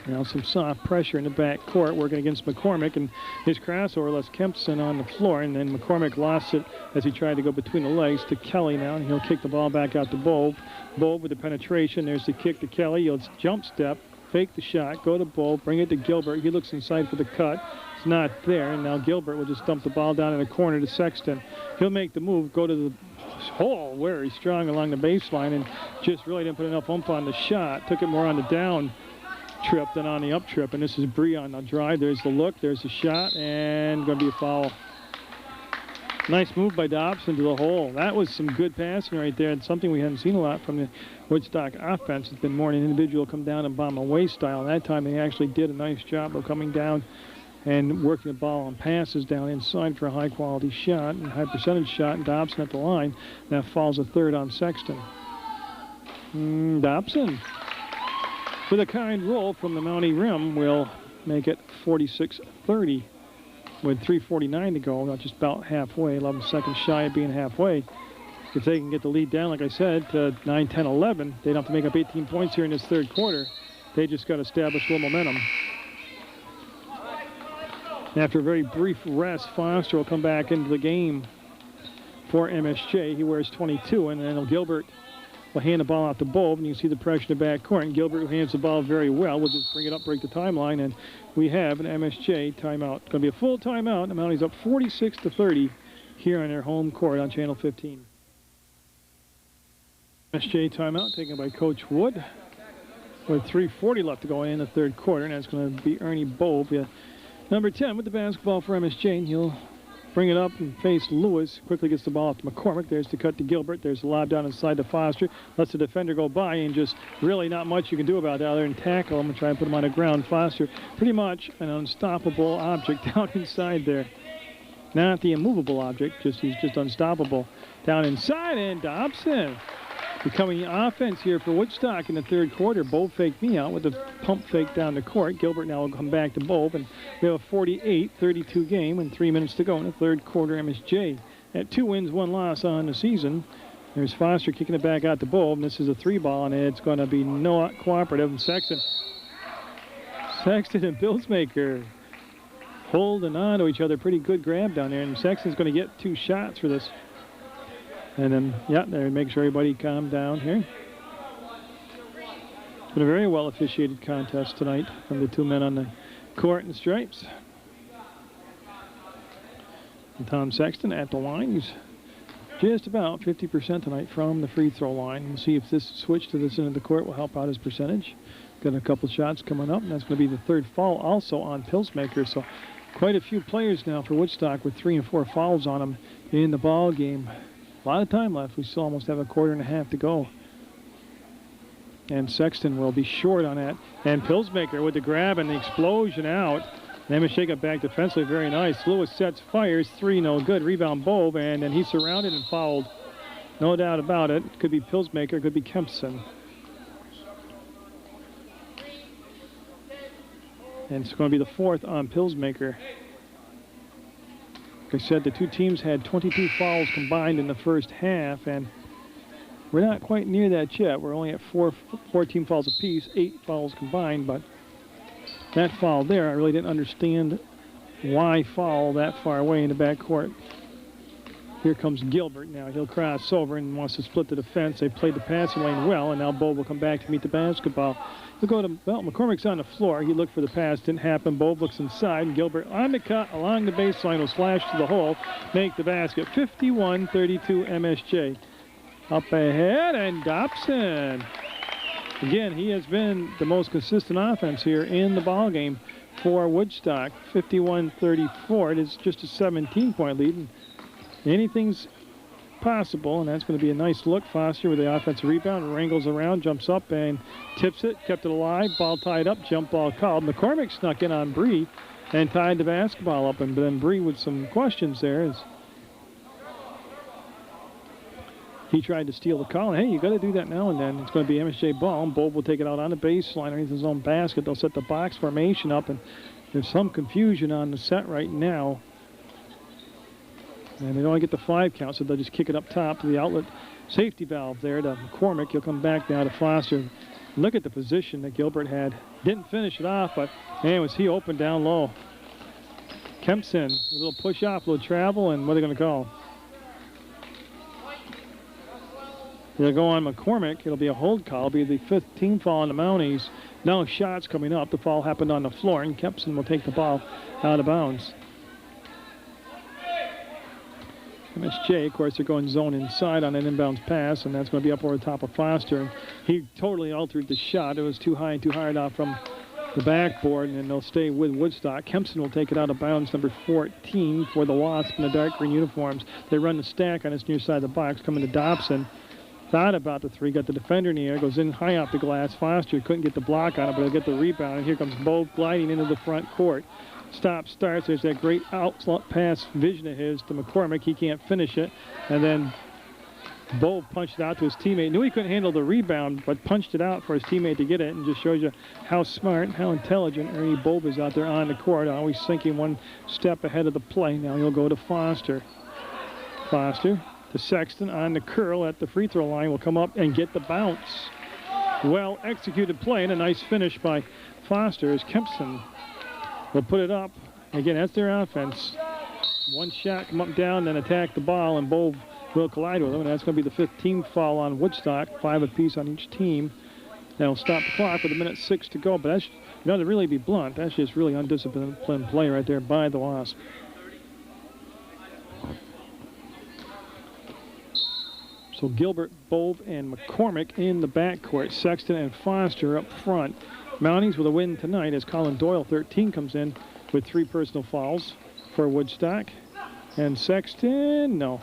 Now some soft pressure in the back court working against McCormick, and his crossover left Kempson on the floor, and then McCormick lost it as he tried to go between the legs to Kelly now, and he'll kick the ball back out to Bove. Bove with the penetration. There's the kick to Kelly. He'll jump step, fake the shot, go to Bove, bring it to Gilbert. He looks inside for the cut. It's not there, and now Gilbert will just dump the ball down in the corner to Sexton. He'll make the move, go to the hole, very strong along the baseline, and just really didn't put enough oomph on the shot. Took it more on the down trip than on the up trip, and this is Bree on the drive. There's the look, there's the shot, and going to be a foul. Nice move by Dobson to the hole. That was some good passing right there, and something we haven't seen a lot from the Woodstock offense. It's been more an individual come down and bomb away style. That time they actually did a nice job of coming down and working the ball on passes down inside for a high-quality shot and high percentage shot, and Dobson at the line. That falls a third on Sexton. Dobson, with a kind roll from the Mountie rim, will make it 46-30 with 3:49 to go. Not just about halfway, 11 seconds shy of being halfway. If they can get the lead down, like I said, to 9, 10, 11, they don't have to make up 18 points here in this third quarter. They just got to establish a little momentum. After a very brief rest, Foster will come back into the game for MSJ. He wears 22, and then Gilbert will hand the ball out to Bove, and you can see the pressure in the backcourt. And Gilbert hands the ball very well. We'll just bring it up, break the timeline, and we have an MSJ timeout. It's going to be a full timeout. The Mounties up 46-30 here on their home court on Channel 15. MSJ timeout taken by Coach Wood with 3:40 left to go in the third quarter, and that's going to be Ernie Bove. Number 10 with the basketball for MSJ, and he'll bring it up and face Lewis. Quickly gets the ball up to McCormick. There's the cut to Gilbert. There's the lob down inside to Foster. Lets the defender go by, and just really not much you can do about that other than tackle him and try and put him on the ground. Foster, pretty much an unstoppable object down inside there. Not the immovable object, he's just unstoppable. Down inside, and Dobson becoming offense here for Woodstock in the third quarter. Bove faked me out with a pump fake down the court. Gilbert now will come back to Bove, and we have a 48-32 game and 3 minutes to go in the third quarter. MSJ at 2 wins, 1 loss on the season. There's Foster kicking it back out to Bove, and this is a 3-ball, and it's going to be not cooperative. And Sexton and Pilsmaker holding on to each other. Pretty good grab down there, and Sexton's going to get 2 shots for this. And then, there, make sure everybody calm down here. It's been a very well officiated contest tonight from the 2 men on the court in the stripes. And Tom Sexton at the line. He's just about 50% tonight from the free throw line. We'll see if this switch to this end of the court will help out his percentage. Got a couple shots coming up, and that's going to be the 3rd foul also on Pilsmaker. So quite a few players now for Woodstock with 3 and 4 fouls on them in the ball game. A lot of time left. We still almost have a quarter and a half to go. And Sexton will be short on that. And Pilsmaker with the grab and the explosion out. MSJ got back defensively. Very nice. Lewis sets, fires. 3, no good. Rebound Bove, and then he's surrounded and fouled. No doubt about it. Could be Pilsmaker, could be Kempson. And it's going to be the 4th on Pilsmaker. Like I said, the 2 teams had 22 fouls combined in the first half, and we're not quite near that yet. We're only at 14 fouls apiece, 8 fouls combined, but that foul there, I really didn't understand why foul that far away in the backcourt. Here comes Gilbert now. He'll cross over and wants to split the defense. They played the passing lane well, and now Bove will come back to meet the basketball. He'll go to, McCormick's on the floor. He looked for the pass, didn't happen. Bove looks inside, and Gilbert on the cut along the baseline will slash to the hole, make the basket. 51-32 MSJ. Up ahead, and Dobson. Again, he has been the most consistent offense here in the ballgame for Woodstock. 51-34. It is just a 17-point lead. And anything's possible, and that's going to be a nice look. Foster with the offensive rebound, wrangles around, jumps up and tips it, kept it alive, ball tied up, jump ball called. McCormick snuck in on Bree and tied the basketball up, and then Bree with some questions there as he tried to steal the call. And hey, you got to do that now and then. It's going to be MSJ ball, and Bove will take it out on the baseline underneath his own basket. They'll set the box formation up, and there's some confusion on the set right now. And they don't get the 5 count, so they'll just kick it up top to the outlet safety valve there to McCormick. He'll come back now to Foster. Look at the position that Gilbert had. Didn't finish it off, but man, was he open down low. Kempson, a little push off, a little travel, and what are they going to call? They'll go on McCormick. It'll be a hold call. It'll be the 5th team foul on the Mounties. Now shots coming up. The foul happened on the floor, and Kempson will take the ball out of bounds. MSJ, of course, they're going zone inside on an inbounds pass, and that's going to be up over the top of Foster. He totally altered the shot. It was too high and too hard off from the backboard, and they'll stay with Woodstock. Kempson will take it out of bounds, number 14 for the Wasp in the dark green uniforms. They run the stack on his near side of the box, coming to Dobson. Thought about the three, got the defender in the air, goes in high off the glass. Foster couldn't get the block on it, but he'll get the rebound, and here comes Bo gliding into the front court. Stop, starts. There's that great out pass vision of his to McCormick. He can't finish it. And then Bo punched it out to his teammate. Knew he couldn't handle the rebound, but punched it out for his teammate to get it, and just shows you how smart, how intelligent Ernie Bob is out there on the court, always thinking one step ahead of the play. Now he'll go to Foster. Foster to Sexton on the curl at the free throw line. Will come up and get the bounce. Well executed play and a nice finish by Foster as Kempson will put it up. Again, that's their offense. One shot, come up, down, then attack the ball, and Bove will collide with them. And that's going to be the 5th team foul on Woodstock, 5 apiece on each team. That'll stop the clock with 1:06 to go. But that's, to really be blunt, that's just really undisciplined play right there by the Wasp. So Gilbert, Bove, and McCormick in the backcourt. Sexton and Foster up front. Mounties with a win tonight as Colin Doyle, 13, comes in with 3 personal fouls for Woodstock. And Sexton, no,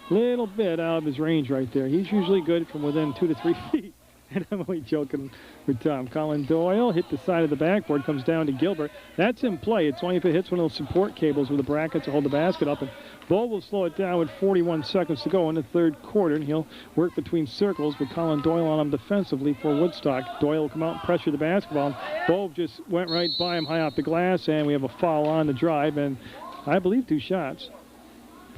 little bit out of his range right there. He's usually good from within 2 to 3 feet. And I'm only joking with Tom. Colin Doyle hit the side of the backboard, comes down to Gilbert. That's in play. It's only if it hits one of those support cables with the brackets to hold the basket up. And Bo will slow it down with 41 seconds to go in the 3rd quarter, and he'll work between circles with Colin Doyle on him defensively for Woodstock. Doyle will come out and pressure the basketball. Bo just went right by him high off the glass, and we have a foul on the drive, and I believe 2 shots.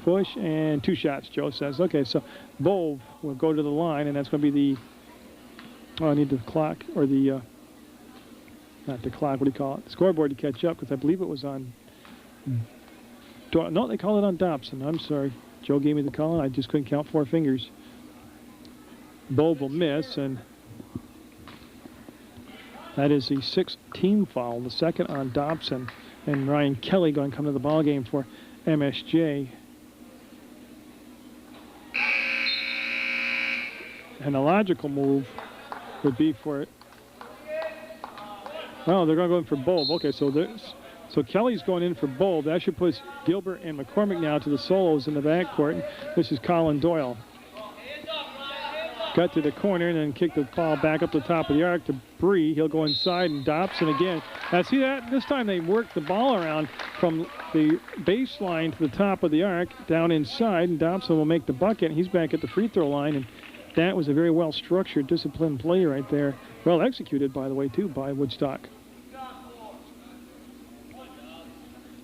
Push and 2 shots, Joe says. Okay, so Bo will go to the line, and that's going to be the, I need the clock, or the, not the clock, what do you call it? The scoreboard to catch up, because I believe it was on, no, they call it on Dobson. I'm sorry. Joe gave me the call, and I just couldn't count 4 fingers. Bo will miss, and that is the 6th team foul, the 2nd on Dobson. And Ryan Kelly going to come to the ball game for MSJ. And a logical move would be for it. Oh, they're going to go in for Bulb. Okay, so Kelly's going in for Bulb. That should put Gilbert and McCormick now to the solos in the backcourt. This is Colin Doyle. Cut to the corner and then kick the ball back up the top of the arc to Bree. He'll go inside, and Dobson again. Now see that? This time they worked the ball around from the baseline to the top of the arc down inside, and Dobson will make the bucket. He's back at the free throw line, and that was a very well-structured, disciplined play right there. Well executed, by the way, too, by Woodstock.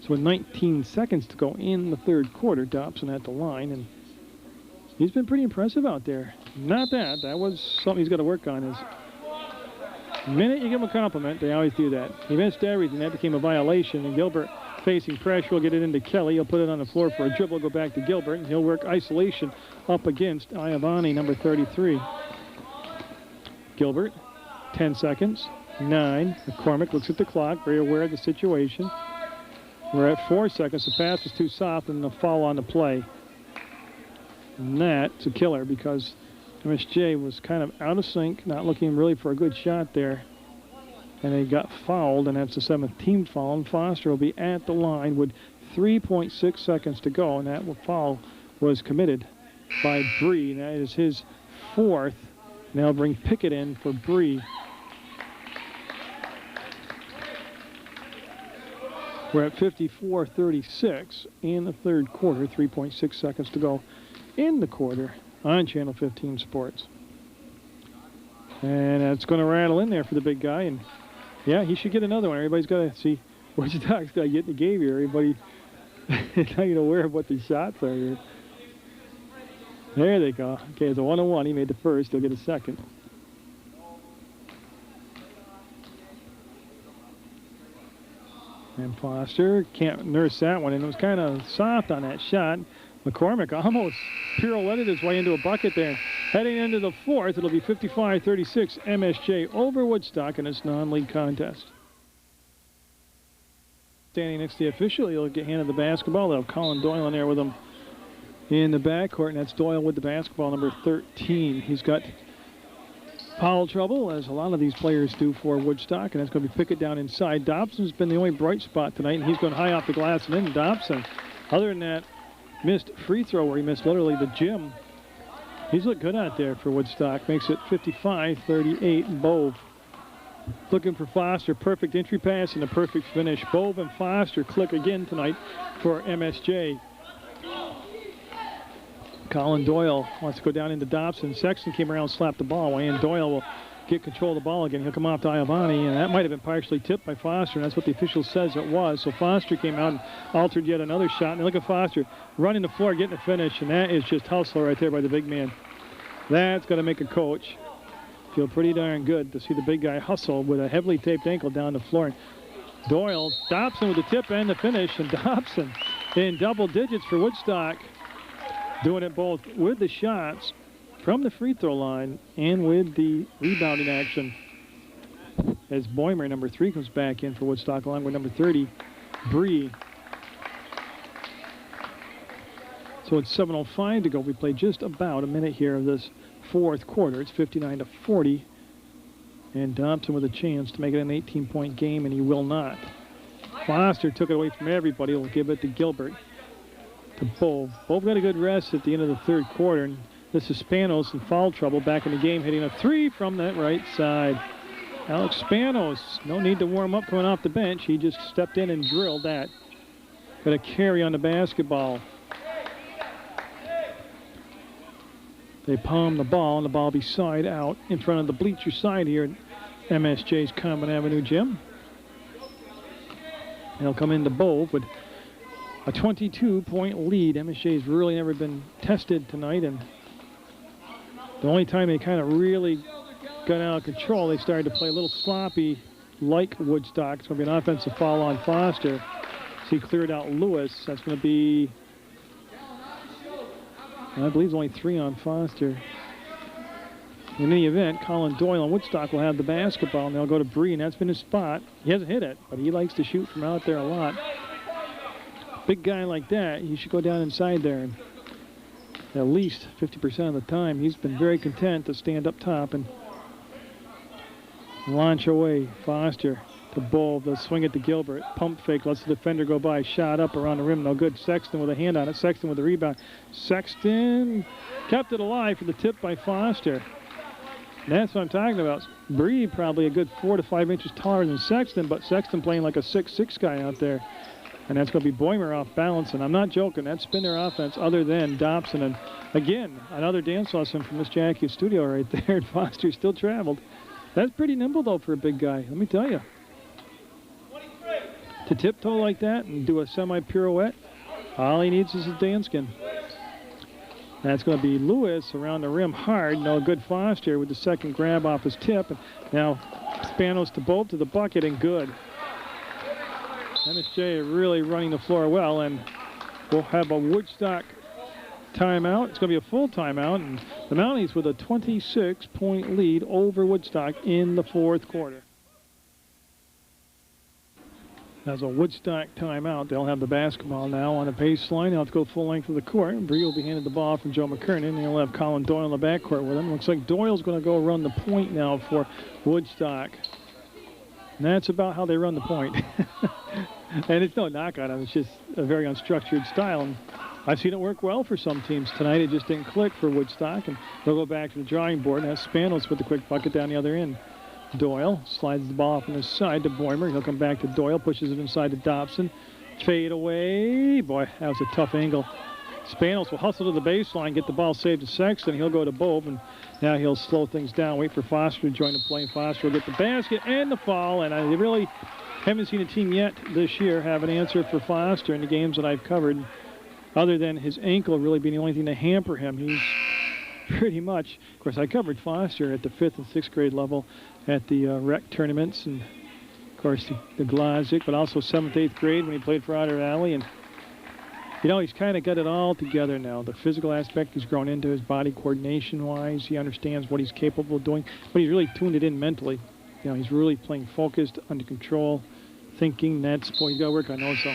So with 19 seconds to go in the 3rd quarter, Dobson at the line, and he's been pretty impressive out there. Not that. That was something he's got to work on. Is the minute you give him a compliment, they always do that. He missed everything. That became a violation, and Gilbert facing pressure will get it into Kelly. He'll put it on the floor for a dribble, go back to Gilbert, and he'll work isolation up against Iavani, number 33. Gilbert, 10 seconds, 9. McCormick looks at the clock, very aware of the situation. We're at 4 seconds. The pass was too soft, and the foul on the play. And that's a killer because MSJ was kind of out of sync, not looking really for a good shot there. And they got fouled, and that's the 7th team foul. And Foster will be at the line with 3.6 seconds to go, and that foul was committed by Bree. And that is his 4th. Now bring Pickett in for Bree. We're at 54-36 in the 3rd quarter, 3.6 seconds to go in the quarter on Channel 15 Sports. And that's going to rattle in there for the big guy. And yeah, he should get another one. Everybody's got to see Woodstock's got to get in the game here. Everybody not even aware of what the shots are here. There they go. Okay, it's a 1-on-1. He made the first. He'll get a second. And Foster can't nurse that one, and it was kind of soft on that shot. McCormick almost pirouetted his way into a bucket there. Heading into the fourth, it'll be 55-36 MSJ over Woodstock in this non-league contest. Standing next to the official, he'll get handed the basketball. They'll have Colin Doyle in there with him in the backcourt, and that's Doyle with the basketball, number 13. He's got foul trouble, as a lot of these players do for Woodstock, and that's going to be Pickett down inside. Dobson's been the only bright spot tonight, and he's going high off the glass and in. Dobson, other than that missed free throw where he missed literally the gym, he's looked good out there for Woodstock. Makes it 55-38 Bove. Looking for Foster, perfect entry pass and a perfect finish. Bove and Foster click again tonight for MSJ. Colin Doyle wants to go down into Dobson. Sexton came around and slapped the ball away, and Doyle will get control of the ball again. He'll come off to Iavani, and that might have been partially tipped by Foster, and that's what the official says it was. So Foster came out and altered yet another shot. And look at Foster running the floor, getting a finish, and that is just hustle right there by the big man. That's going to make a coach feel pretty darn good to see the big guy hustle with a heavily taped ankle down the floor. Doyle, Dobson with the tip and the finish, and Dobson in double digits for Woodstock, doing it both with the shots from the free throw line and with the rebounding action. As Boymer, number 3, comes back in for Woodstock along with number 30, Bree. So it's 7:05 to go. We played just about a minute here of this fourth quarter. It's 59-40. And Dobson with a chance to make it an 18-point game, and he will not. Foster took it away from everybody. He'll give it to Gilbert. To Bove. Bove got a good rest at the end of the third quarter. And this is Spanos in foul trouble back in the game, hitting a 3 from that right side. Alex Spanos, no need to warm up coming off the bench. He just stepped in and drilled that. Got a carry on the basketball. They palm the ball, and the ball will be side out in front of the bleacher side here at MSJ's Common Avenue Gym. They'll come into Bove with a 22-point lead. MSJ's really never been tested tonight, and the only time they kind of really got out of control, they started to play a little sloppy like Woodstock. It's going to be an offensive foul on Foster. So he cleared out Lewis. That's going to be, I believe it's only 3 on Foster. In any event, Colin Doyle and Woodstock will have the basketball, and they'll go to Bree, and that's been his spot. He hasn't hit it, but he likes to shoot from out there a lot. Big guy like that, he should go down inside there, and at least 50% of the time, he's been very content to stand up top and launch away. Foster to Bove. They'll swing it to Gilbert. Pump fake, lets the defender go by. Shot up around the rim, no good. Sexton with a hand on it. Sexton with the rebound. Sexton kept it alive for the tip by Foster. That's what I'm talking about. Bree probably a good 4 to 5 inches taller than Sexton, but Sexton playing like a 6'6" guy out there. And that's going to be Boymer off balance, and I'm not joking. That's been their offense other than Dobson. And again, another dance lesson from Miss Jackie's studio right there. And Foster still traveled. That's pretty nimble, though, for a big guy. Let me tell you. To tiptoe like that and do a semi-pirouette, all he needs is a danskin. That's going to be Lewis around the rim hard. No good. Foster with the second grab off his tip. And now Spanos to Bove to the bucket, and good. MSJ really running the floor well, and we'll have a Woodstock timeout. It's going to be a full timeout, and the Mounties with a 26-point lead over Woodstock in the fourth quarter. As a Woodstock timeout, they'll have the basketball now on the baseline. They'll have to go full length of the court. Bree will be handed the ball from Joe McKernan, and he'll have Colin Doyle in the backcourt with him. Looks like Doyle's going to go run the point now for Woodstock. And that's about how they run the point. And it's no knock on them. It's just a very unstructured style. And I've seen it work well for some teams tonight. It just didn't click for Woodstock. And they'll go back to the drawing board. And that's Spanos with the quick bucket down the other end. Doyle slides the ball off on his side to Boymer. He'll come back to Doyle, pushes it inside to Dobson. Fade away. Boy, that was a tough angle. Spanos will hustle to the baseline, get the ball saved to Sexton. He'll go to Bove, and now he'll slow things down, wait for Foster to join the play. And Foster will get the basket and the foul, and I really haven't seen a team yet this year have an answer for Foster in the games that I've covered, other than his ankle really being the only thing to hamper him. He's pretty much, of course, I covered Foster at the 5th and 6th grade level at the rec tournaments, and of course, the Glazic, but also 7th, 8th grade when he played for Otter Valley. And, you know, he's kind of got it all together now. The physical aspect he's grown into, his body coordination-wise. He understands what he's capable of doing, but he's really tuned it in mentally. You know, he's really playing focused, under control, thinking. That's, boy, you got to work on those. So.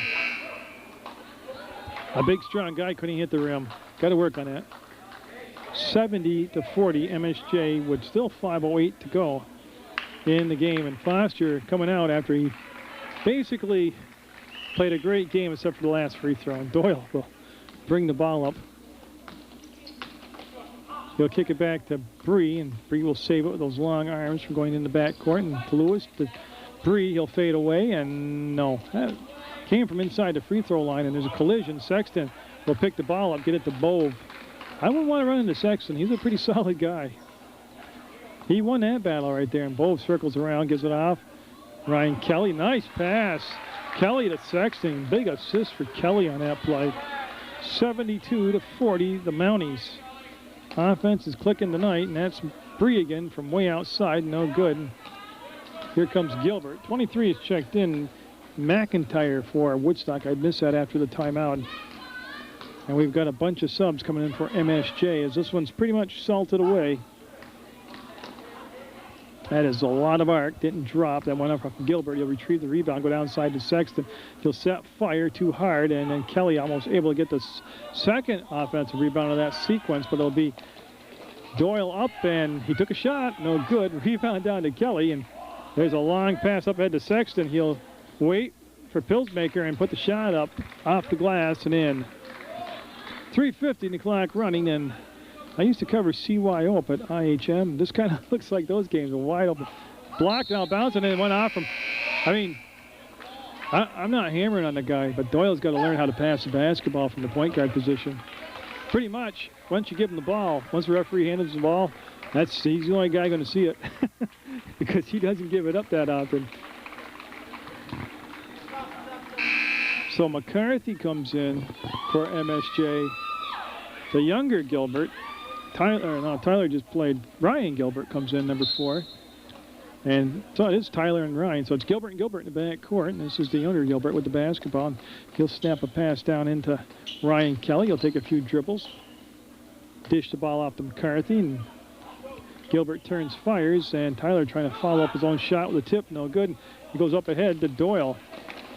A big, strong guy couldn't hit the rim. Got to work on that. 70-40, MSJ with still 5:08 to go in the game. And Foster coming out after he basically played a great game except for the last free throw. And Doyle will bring the ball up. He'll kick it back to Bree, and Bree will save it with those long arms from going in the backcourt. And to Lewis, to Bree, he'll fade away, and no. That came from inside the free throw line, and there's a collision. Sexton will pick the ball up, get it to Bove. I wouldn't want to run into Sexton. He's a pretty solid guy. He won that battle right there, and Bove circles around, gives it off. Ryan Kelly, nice pass. Kelly to Sexton, big assist for Kelly on that play. 72-40, the Mounties. Offense is clicking tonight, and that's Bree again from way outside, no good. And here comes Gilbert. 23 is checked in. McIntyre for Woodstock. I missed that after the timeout. And we've got a bunch of subs coming in for MSJ as this one's pretty much salted away. That is a lot of arc. Didn't drop. That went up from Gilbert. He'll retrieve the rebound, go downside to Sexton. He'll set fire too hard, and then Kelly almost able to get the second offensive rebound of that sequence, but it'll be Doyle up, and he took a shot. No good. Rebound down to Kelly, and there's a long pass up ahead to Sexton. He'll wait for Pilsmaker and put the shot up off the glass and in. 3:50 in the clock running, and I used to cover CYO up at IHM. This kind of looks like those games are wide open. Blocked out, bounce, and then went off from, I mean, I'm not hammering on the guy, but Doyle's got to learn how to pass the basketball from the point guard position. Pretty much, once you give him the ball, once the referee hands the ball, he's the only guy going to see it because he doesn't give it up that often. So McCarthy comes in for MSJ. The younger Gilbert, Tyler just played. Ryan Gilbert comes in, number 4. And so it is Tyler and Ryan. So it's Gilbert and Gilbert in the backcourt. And this is the younger Gilbert with the basketball. He'll snap a pass down into Ryan Kelly. He'll take a few dribbles. Dish the ball off to McCarthy. And Gilbert turns, fires. And Tyler trying to follow up his own shot with a tip. No good. He goes up ahead to Doyle.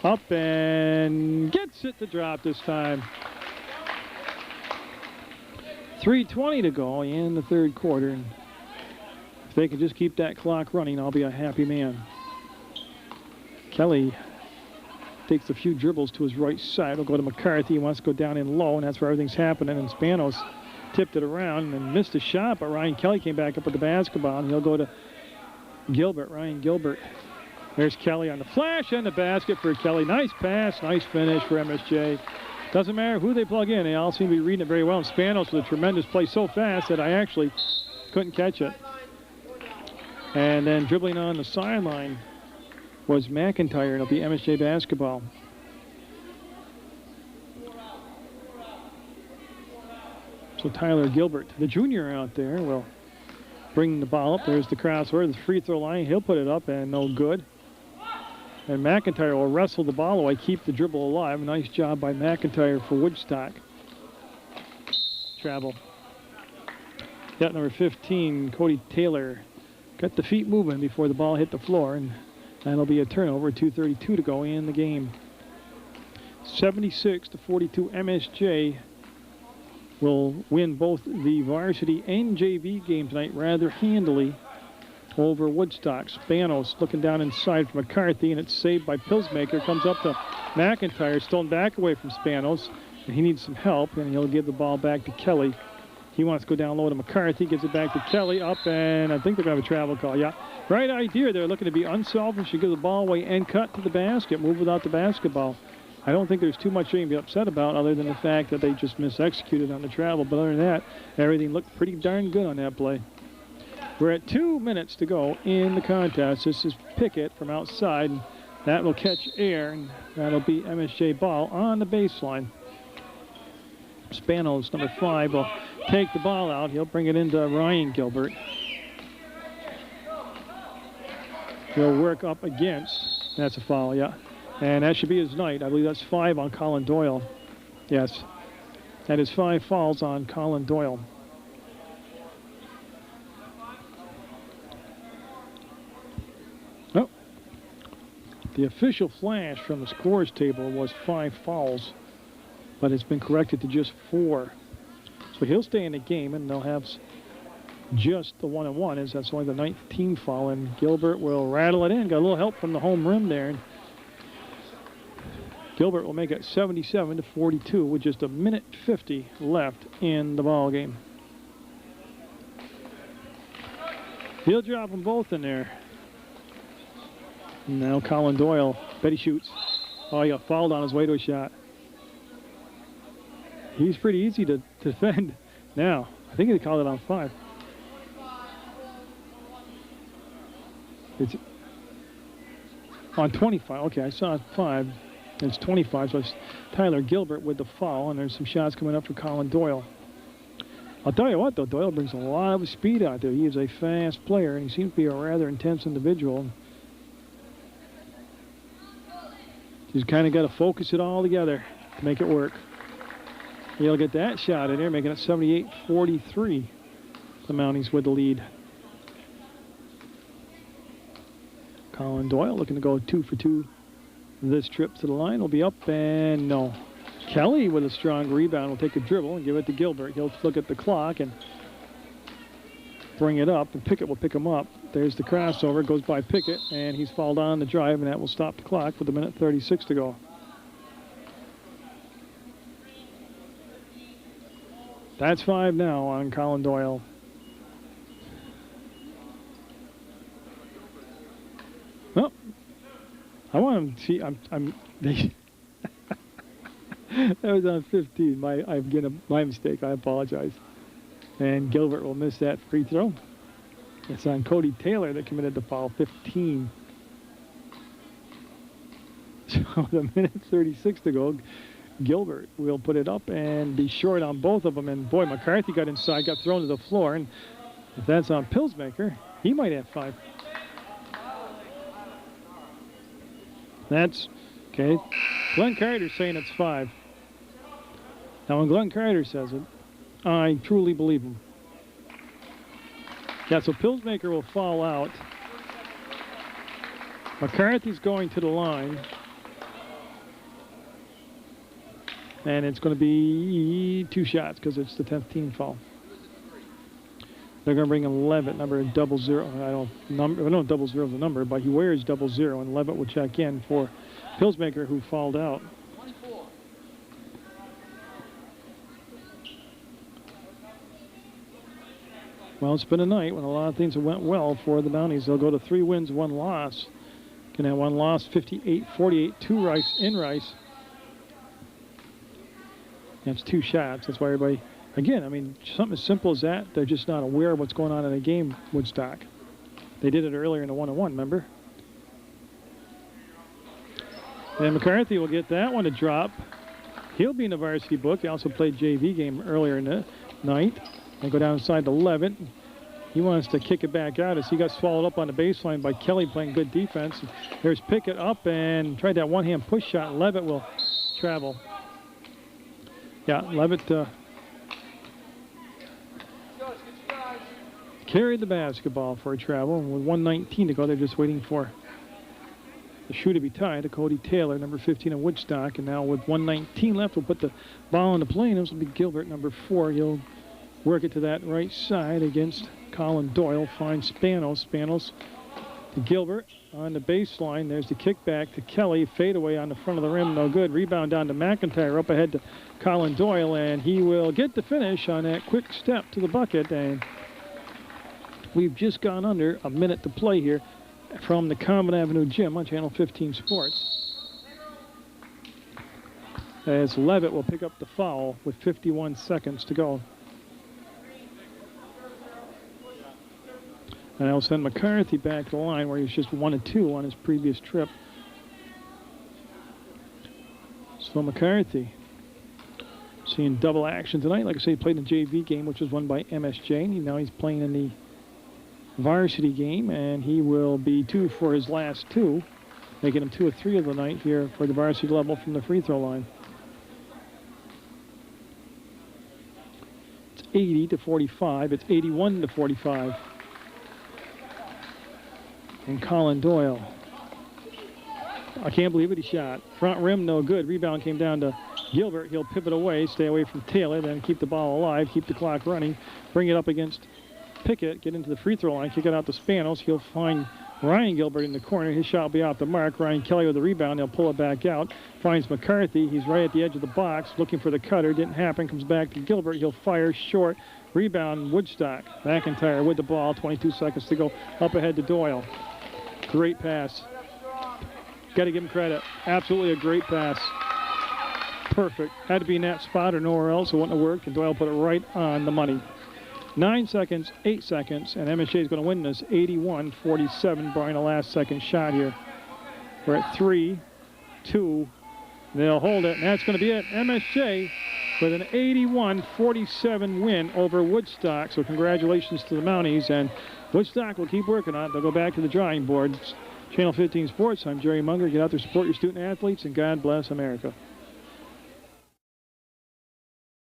Up and gets it to drop this time. 3:20 to go in the third quarter. And if they can just keep that clock running, I'll be a happy man. Kelly takes a few dribbles to his right side. He'll go to McCarthy. He wants to go down in low, and that's where everything's happening. And Spanos tipped it around and missed a shot, but Ryan Kelly came back up with the basketball, and he'll go to Gilbert, Ryan Gilbert. There's Kelly on the flash and the basket for Kelly. Nice pass, nice finish for MSJ. Doesn't matter who they plug in. They all seem to be reading it very well. And Spanos with a tremendous play so fast that I actually couldn't catch it. And then dribbling on the sideline was McIntyre. It'll be MSJ basketball. So Tyler Gilbert, the junior out there, will bring the ball up. There's the crossover, the free throw line. He'll put it up and no good. And McIntyre will wrestle the ball away, keep the dribble alive. Nice job by McIntyre for Woodstock. Travel. Got number 15, Cody Taylor. Got the feet moving before the ball hit the floor, and that'll be a turnover. 2:32 to go in the game. 76-42, MSJ will win both the varsity and JV game tonight rather handily over Woodstock. Spanos looking down inside for McCarthy, and it's saved by Pilsmaker. Comes up to McIntyre, stolen back away from Spanos, and he needs some help, and he'll give the ball back to Kelly. He wants to go down low to McCarthy, gives it back to Kelly, up, and I think they're going to have a travel call. Yeah, right idea. They're looking to be unselfish, give the ball away and cut to the basket, move without the basketball. I don't think there's too much they can be upset about other than the fact that they just mis-executed on the travel. But other than that, everything looked pretty darn good on that play. We're at 2 minutes to go in the contest. This is Pickett from outside, and that will catch air, and that'll be MSJ ball on the baseline. Spanos, number 5, will take the ball out. He'll bring it into Ryan Gilbert. He'll work up against That's a foul, yeah. And that should be his night. I believe that's 5 on Colin Doyle. Yes. That is 5 fouls on Colin Doyle. Oh. The official flash from the scores table was 5 fouls, but it's been corrected to just 4. So he'll stay in the game, and they'll have just the 1-and-1, as that's only the 9th team foul, and Gilbert will rattle it in. Got a little help from the home rim there. And Gilbert will make it 77-42 with just 1:50 left in the ball game. He'll drop them both in there. Now Colin Doyle, bet he shoots. Oh, he got fouled on his way to a shot. He's pretty easy to defend. Now, I think they called it on 5. It's on 25. Okay, I saw 5. It's 25, so it's Tyler Gilbert with the foul, and there's some shots coming up for Colin Doyle. I'll tell you what, though, Doyle brings a lot of speed out there. He is a fast player, and he seems to be a rather intense individual. He's kind of got to focus it all together to make it work. He'll get that shot in there, making it 78-43. The Mounties with the lead. Colin Doyle looking to go 2 for 2 this trip to the line. Will be up, and no. Kelly with a strong rebound will take a dribble and give it to Gilbert. He'll look at the clock and bring it up, and Pickett will pick him up. There's the crossover, goes by Pickett, and he's fouled on the drive, and that will stop the clock with 1:36 to go. That's 5 now on Colin Doyle. Well, I want him to see. That was on 15. My mistake. I apologize. And Gilbert will miss that free throw. It's on Cody Taylor that committed the foul, 15. So with 1:36 to go, Gilbert will put it up and be short on both of them. And boy, McCarthy got inside, got thrown to the floor. And if that's on Pilsmaker, he might have 5. That's okay. Glenn Carter's saying it's 5. Now, when Glenn Carter says it, I truly believe him. Yeah, so Pilsmaker will fall out. McCarthy's going to the line. And it's going to be 2 shots because it's the 10th team foul. They're going to bring in Levitt, number 00. I don't know 00 is the number, but he wears 00, and Levitt will check in for Pilsmaker, who fouled out. Well, it's been a night when a lot of things have went well for the Mounties. They'll go to 3 wins, 1 loss. Can have 1 loss, 58-48, 2 Rice in Rice. That's 2 shots. That's why everybody, again, I mean, something as simple as that, they're just not aware of what's going on in the game, Woodstock. They did it earlier in the 1-on-1, remember? And McCarthy will get that one to drop. He'll be in the varsity book. He also played JV game earlier in the night. They go down inside to Levitt. He wants to kick it back out as he got swallowed up on the baseline by Kelly playing good defense. There's Pickett up and tried that one-hand push shot. Levitt will travel. Yeah, Levitt carried the basketball for a travel. And with 1:19 to go, they're just waiting for the shoe to be tied to Cody Taylor, number 15 of Woodstock. And now with 1:19 left, we'll put the ball in the play. And this will be Gilbert, number 4. He'll work it to that right side against Colin Doyle. Finds Spanos. Spanos to Gilbert on the baseline. There's the kickback to Kelly. Fadeaway on the front of the rim. No good. Rebound down to McIntyre. Up ahead to Colin Doyle. And he will get the finish on that quick step to the bucket. And we've just gone under a minute to play here from the Common Avenue Gym on Channel 15 Sports. As Levitt will pick up the foul with 51 seconds to go. And I'll send McCarthy back to the line where he's just 1 of 2 on his previous trip. So McCarthy seeing double action tonight. Like I say, he played in the JV game, which was won by MSJ. And now he's playing in the varsity game, and he will be 2 for his last 2. making them 2 of 3 of the night here for the varsity level from the free throw line. It's 80-45. It's 81-45. And Colin Doyle. I can't believe it, he shot. Front rim, no good. Rebound came down to Gilbert. He'll pivot away, stay away from Taylor, then keep the ball alive, keep the clock running, bring it up against Pickett, get into the free throw line, kick it out to Spanos. He'll find Ryan Gilbert in the corner. His shot will be off the mark. Ryan Kelly with the rebound. He'll pull it back out. Finds McCarthy. He's right at the edge of the box, looking for the cutter. Didn't happen. Comes back to Gilbert. He'll fire short. Rebound, Woodstock. McIntyre with the ball. 22 seconds to go. Up ahead to Doyle. Great pass. Got to give him credit. Absolutely a great pass. Perfect. Had to be in that spot or nowhere else. It wouldn't have worked. And Doyle put it right on the money. 9 seconds, 8 seconds, and MSJ is going to win this 81-47, barring a last-second shot here. We're at 3, 2. They'll hold it, and that's going to be it. MSJ with an 81-47 win over Woodstock. So congratulations to the Mounties, and Woodstock will keep working on it. They'll go back to the drawing board. Channel 15 Sports, I'm Jerry Munger. Get out there, support your student athletes, and God bless America.